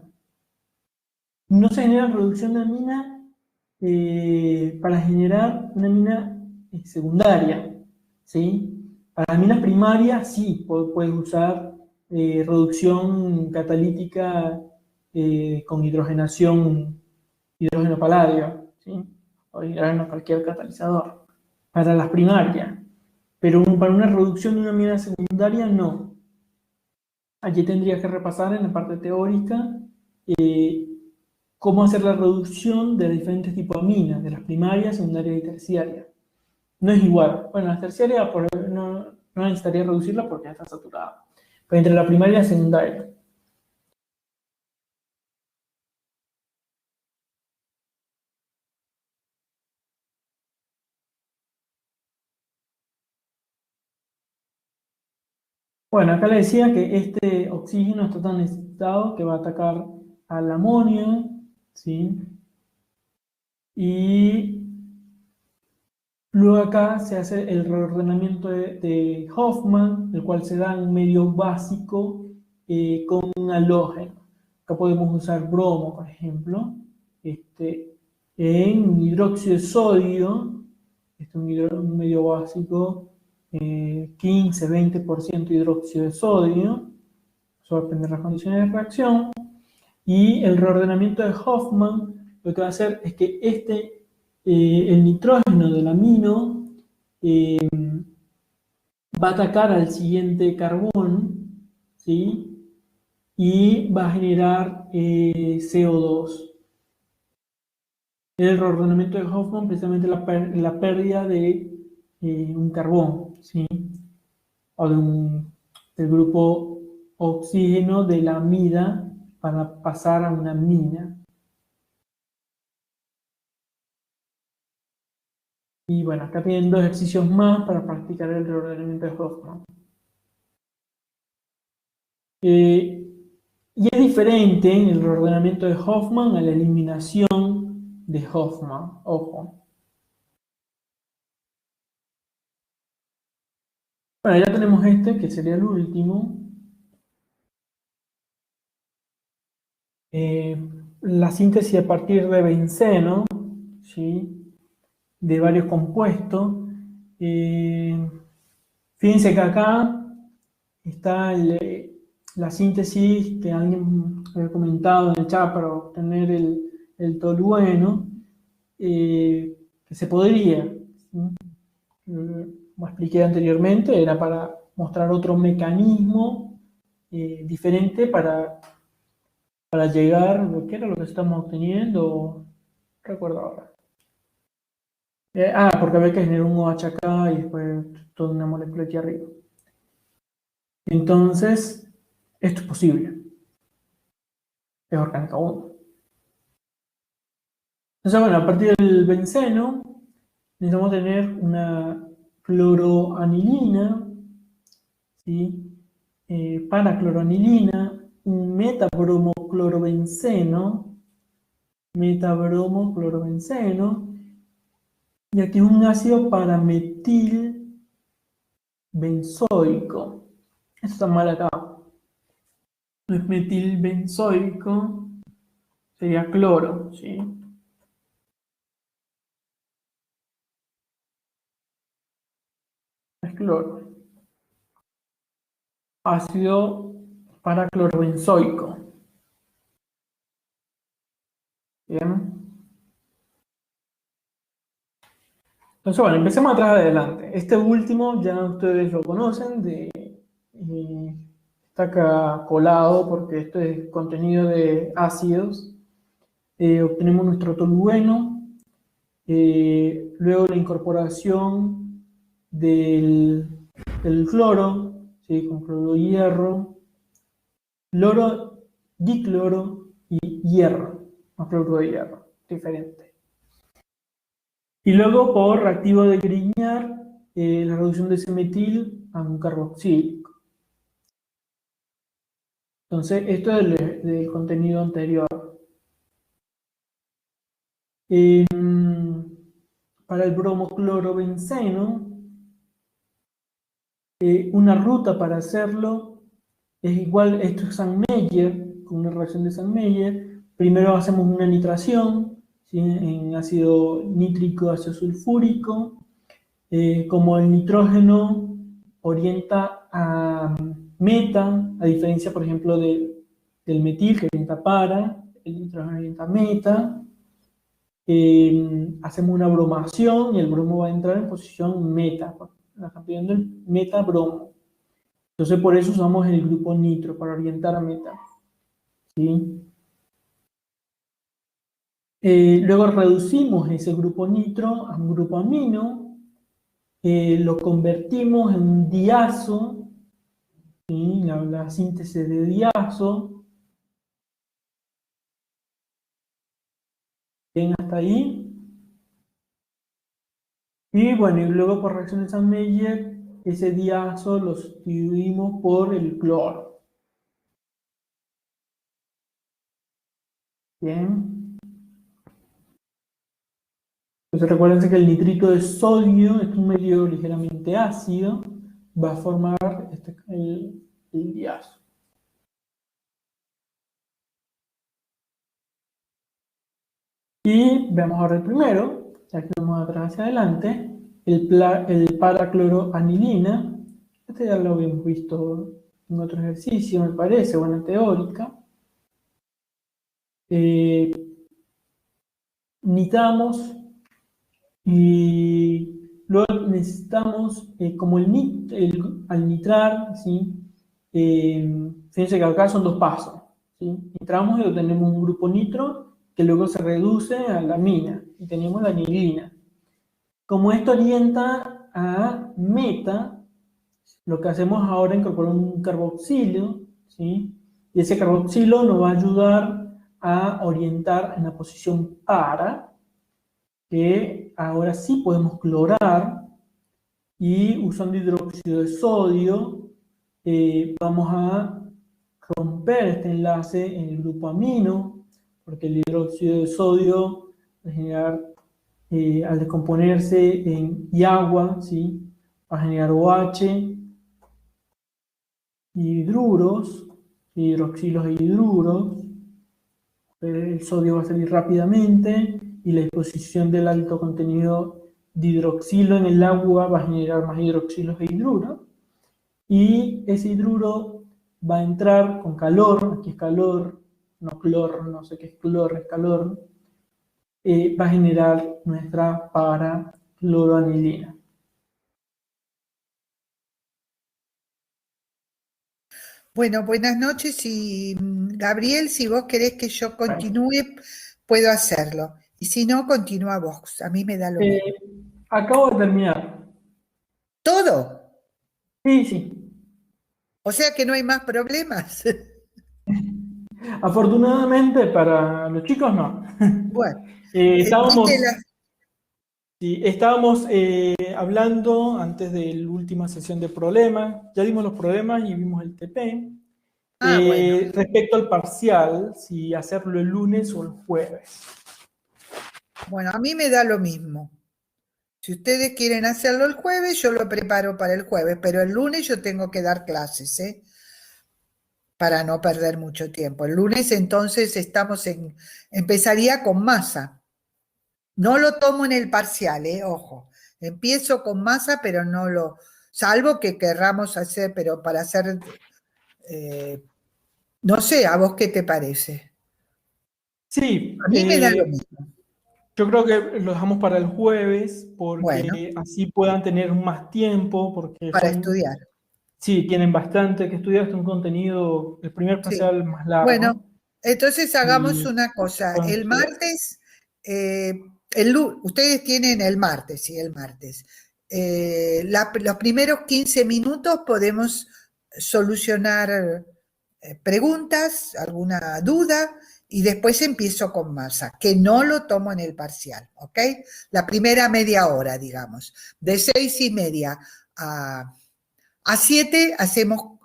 No se genera reducción de amina para generar una amina secundaria, ¿sí? Para aminas primarias sí, puedes usar reducción catalítica con hidrogenación, hidrógeno paladio, ¿sí? O hidrógeno cualquier catalizador. Para las primarias, pero para una reducción de una amina secundaria no. Allí tendrías que repasar en la parte teórica eh, cómo hacer la reducción de diferentes tipos de aminas, de las primarias, secundarias y terciarias. No es igual. Bueno, las terciarias no necesitaría reducirla porque ya está saturada. Pero entre la primaria y la secundaria. Bueno, acá le decía que este oxígeno está tan necesitado que va a atacar al amonio, ¿sí? Y luego acá se hace el reordenamiento de Hoffman, el cual se da en un medio básico con un halógeno. Acá podemos usar bromo, por ejemplo, en hidróxido de sodio, un medio básico, 15-20% hidróxido de sodio, eso va a depender de las condiciones de reacción, y el reordenamiento de Hoffman lo que va a hacer es que el nitrógeno del amino eh, va a atacar al siguiente carbón, ¿sí? Y va a generar CO2. El reordenamiento de Hoffman, precisamente la pérdida de un carbón, ¿sí? O del grupo oxígeno de la amida para pasar a una amina. Y bueno, acá tienen dos ejercicios más para practicar el reordenamiento de Hoffman. Eh, y es diferente el reordenamiento de Hoffman a la eliminación de Hoffman. Ojo. Bueno, ya tenemos este, que sería el último. Eh, la síntesis a partir de benceno, ¿sí? De varios compuestos. Eh, Fíjense que acá está la síntesis que alguien había comentado en el chat para obtener el tolueno, que se podría, ¿sí? Como expliqué anteriormente, era para mostrar otro mecanismo diferente para llegar, ¿qué era lo que estamos obteniendo? No recuerdo ahora. Porque había que generar un OH acá y después toda una molécula aquí arriba. Entonces, esto es posible. Es orgánica 1. Entonces, bueno, a partir del benceno, necesitamos tener una cloroanilina, ¿sí? Paracloroanilina, un metabromoclorobenceno, y aquí un ácido parametilbenzoico. Esto está mal acá. No es metilbenzoico, sería cloro, ¿sí? Es cloro. ácido paraclorobenzoico. Bien. Entonces, bueno, empecemos atrás adelante. Este último ya ustedes lo conocen, está acá colado porque esto es contenido de ácidos. Obtenemos nuestro tolueno, luego la incorporación del cloro, ¿sí? Con cloro de hierro, dicloro y hierro, más cloro de hierro, diferente. Y luego por reactivo de Grignard, la reducción de ese metil a un carboxílico. Entonces, esto es del contenido anterior. Para el bromoclorobenceno, una ruta para hacerlo es igual, esto es Sandmeyer, con una reacción de Sandmeyer. Primero hacemos una nitración, ¿sí? En ácido nítrico, ácido sulfúrico. Como el nitrógeno orienta a meta, a diferencia, por ejemplo, del metil que orienta para, el nitrógeno orienta a meta. Hacemos una bromación y el bromo va a entrar en posición meta, la campeón del meta-bromo. Entonces, por eso usamos el grupo nitro, para orientar a meta. ¿Sí? Luego reducimos ese grupo nitro a un grupo amino, lo convertimos en un diazo, ¿sí? La síntesis de diazo. Bien, hasta ahí. Y bueno, y luego por reacción de Sandmeyer, ese diazo lo sustituimos por el cloro. Bien. Entonces recuerden que el nitrito de sodio es un medio ligeramente ácido, va a formar el diazo. Y veamos ahora el primero, ya que vamos atrás hacia adelante, el paracloroanilina. Este ya lo habíamos visto en otro ejercicio, me parece, o en la teórica. Nitramos y luego necesitamos, como al nitrar, ¿sí? Fíjense que acá son dos pasos, ¿sí? Nitramos y obtenemos un grupo nitro que luego se reduce a la amina y tenemos la anilina. Como esto orienta a meta, lo que hacemos ahora es incorporar un carboxilo, ¿sí? Y ese carboxilo nos va a ayudar a orientar en la posición para, que ahora sí podemos clorar, y usando hidróxido de sodio vamos a romper este enlace en el grupo amino, porque el hidróxido de sodio va a generar, al descomponerse y agua, ¿sí? Va a generar OH, hidruros, hidroxilos e hidruros. El sodio va a salir rápidamente y la disposición del alto contenido de hidroxilo en el agua va a generar más hidroxilos e hidruros. Y ese hidruro va a entrar con calor, aquí es calor, no clor, no sé qué es clor, es calor, va a generar nuestra paracloroanilina. Bueno, buenas noches y Gabriel, si vos querés que yo Bueno, continúe, puedo hacerlo. Y si no, continúa vos. A mí me da lo mismo. acabo de terminar. ¿Todo? Sí, sí. O sea que no hay más problemas. Afortunadamente para los chicos no. Bueno, ¿viste Estábamos, la... sí, estábamos hablando antes de la última sesión de problemas, ya dimos los problemas y vimos el TP. Ah, bueno. Respecto al parcial, si hacerlo el lunes o el jueves. Bueno, a mí me da lo mismo. Si ustedes quieren hacerlo el jueves, yo lo preparo para el jueves, pero el lunes yo tengo que dar clases, ¿eh? Para no perder mucho tiempo. El lunes entonces empezaría con masa. No lo tomo en el parcial, ojo. Empiezo con masa, pero no lo, salvo que querramos hacer, pero para hacer No sé, ¿a vos qué te parece? Sí, A mí me da lo mismo. yo creo que lo dejamos para el jueves Bueno, porque así puedan tener más tiempo, porque para son, estudiar, sí, tienen bastante que estudiar, es un contenido, el primer sí. parcial más Bueno, largo. entonces hagamos Y una cosa. pueden El estudiar. martes, ustedes tienen el martes, sí, el martes. Los primeros 15 minutos podemos solucionar preguntas, alguna duda, y después empiezo con masa, que no lo tomo en el parcial, ¿ok? La primera media hora, digamos. De 6:30 a 7 hacemos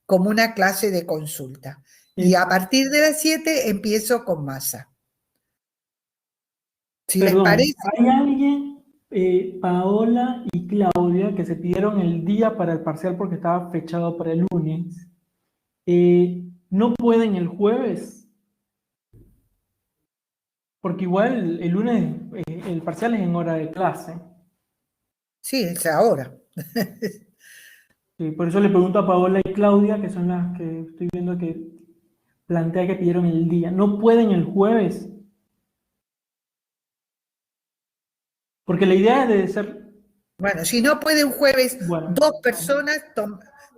como una clase de consulta. Y a partir de las 7 empiezo con masa. Si les Perdón, parece, hay alguien, Paola y Claudia, que se pidieron el día para el parcial porque estaba fechado para el lunes. ¿No pueden el jueves? Porque igual el lunes el parcial es en hora de clase. sí, es ahora. Sí, por eso le pregunto a Paola y Claudia, que son las que estoy viendo que plantea que pidieron el día. ¿No pueden el jueves? Porque la idea es de ser, Bueno, si no puede un jueves, bueno, 2 personas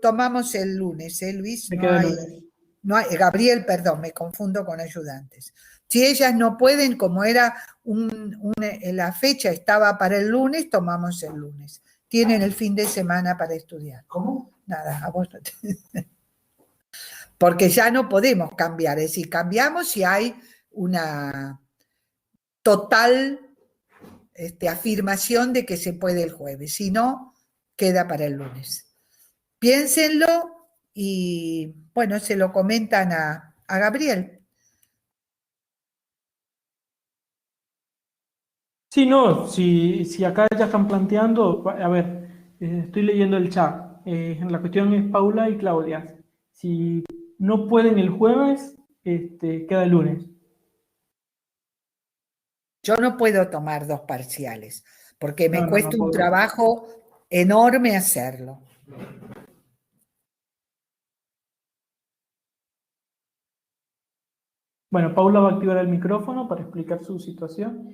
tomamos el lunes, ¿eh, Luis? se No queda el hay, lunes. no hay, Gabriel, perdón, me confundo con ayudantes. Si ellas no pueden, como era la fecha estaba para el lunes, tomamos el lunes. Tienen el fin de semana para estudiar. ¿Cómo? Nada, a vos no te... Porque ya no podemos cambiar, es decir, cambiamos si hay una total afirmación de que se puede el jueves, si no, queda para el lunes. Piénsenlo y, bueno, se lo comentan a Gabriel. Sí, no, si acá ya están planteando, a ver, estoy leyendo el chat. La cuestión es Paula y Claudia. Si no pueden el jueves, queda el lunes. Yo no puedo tomar 2 parciales, porque me No cuesta un puedo. trabajo enorme hacerlo. Bueno, Paula va a activar el micrófono para explicar su situación.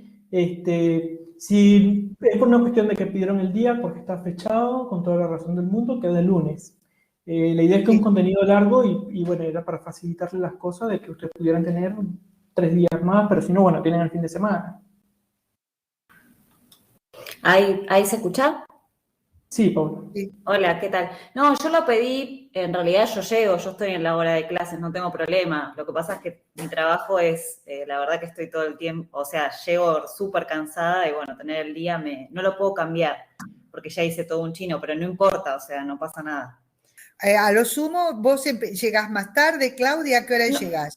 Si es por una cuestión de que pidieron el día, porque está fechado, con toda la razón del mundo, queda el lunes. La idea es que es un Sí. contenido largo y bueno, era para facilitarle las cosas de que ustedes pudieran tener 3 días más, pero si no, bueno, tienen el fin de semana. ¿Ahí se escucha? Sí, Paula. Sí. Hola, ¿qué tal? No, yo lo pedí, en realidad yo llego, yo estoy en la hora de clases, no tengo problema. Lo que pasa es que mi trabajo es, la verdad que estoy todo el tiempo, o sea, llego súper cansada y bueno, tener el día no lo puedo cambiar, porque ya hice todo un chino, pero no importa, o sea, no pasa nada. A lo sumo, vos llegás más tarde, Claudia, ¿a qué hora No, llegás?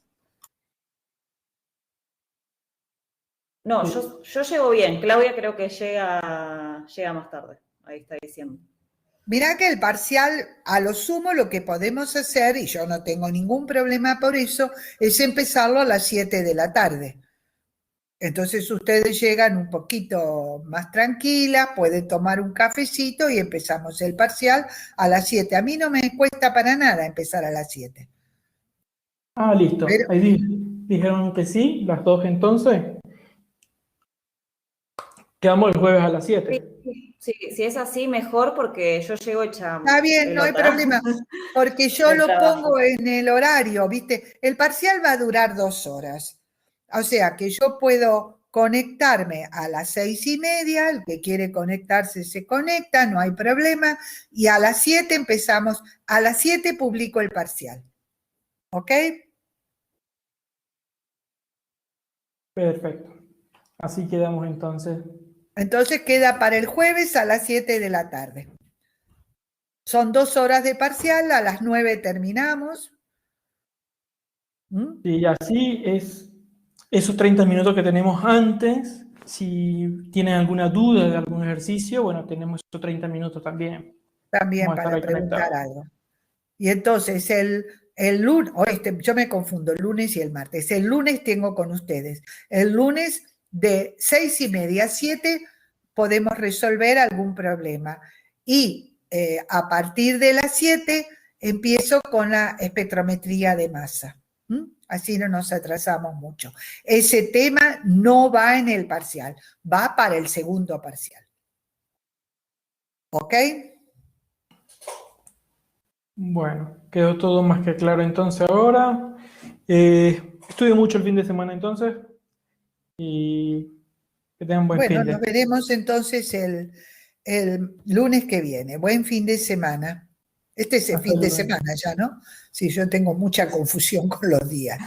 no, yo llego bien, Claudia creo que llega más tarde, ahí está diciendo. Mirá que el parcial, a lo sumo, lo que podemos hacer, y yo no tengo ningún problema por eso, es empezarlo a las 7 de la tarde. Entonces ustedes llegan un poquito más tranquilas, pueden tomar un cafecito y empezamos el parcial a las 7. A mí no me cuesta para nada empezar a las 7. Ah, listo. Pero, Ahí dijeron que sí, las dos entonces. Quedamos el jueves a las Sí, 7. sí, si es así, mejor porque yo llego hecha está bien, no hay pelota problema, porque yo del lo pongo trabajo. en el horario, ¿viste? El parcial va a durar 2 horas. O sea que yo puedo conectarme a las 6:30, el que quiere conectarse se conecta, no hay problema, y a las 7 empezamos, a las 7 publico el parcial, ¿ok? Perfecto. Así quedamos entonces. Entonces queda para el jueves a las 7 de la tarde. Son 2 horas de parcial, a las 9 terminamos. ¿Mm? Y así es esos 30 minutos que tenemos antes. Si tienen alguna duda de algún ejercicio, bueno, tenemos esos 30 minutos también. Vamos También a estar para ahí preguntar conectados. algo. Y entonces el lunes, yo me confundo el lunes y el martes. El lunes tengo con ustedes. El lunes de 6:30 a 7 podemos resolver algún problema. Y a partir de las 7 empiezo con la espectrometría de masa. Así no nos atrasamos mucho. Ese tema no va en el parcial, va para el segundo parcial. ¿Ok? Bueno, quedó todo más que claro entonces ahora. Estudio mucho el fin de semana entonces y que tengan buen fin Bueno, de. nos veremos entonces el lunes que viene. Buen fin de semana. Este es el Hasta fin de luego. semana ya, ¿no? Sí, yo tengo mucha confusión con los días.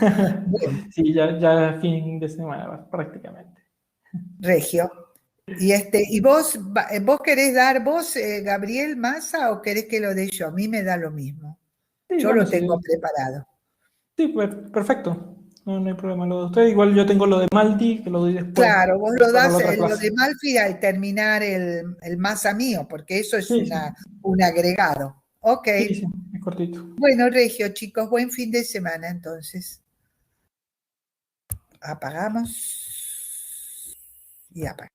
Bueno, Sí, ya fin de semana prácticamente. Regio. ¿Y vos querés dar Gabriel Massa, o querés que lo dé yo? A mí me da lo mismo. Sí, Yo bueno, lo sí, tengo preparado. sí, pues perfecto. No hay problema lo de usted. Igual yo tengo lo de Malti, que lo doy después Claro, vos lo para la das, otra lo clase. de Malfi al terminar el Massa mío, porque eso es Sí, sí, un agregado. Ok. sí, sí, es cortito. Bueno, Regio, chicos, buen fin de semana entonces. Apagamos y apagamos.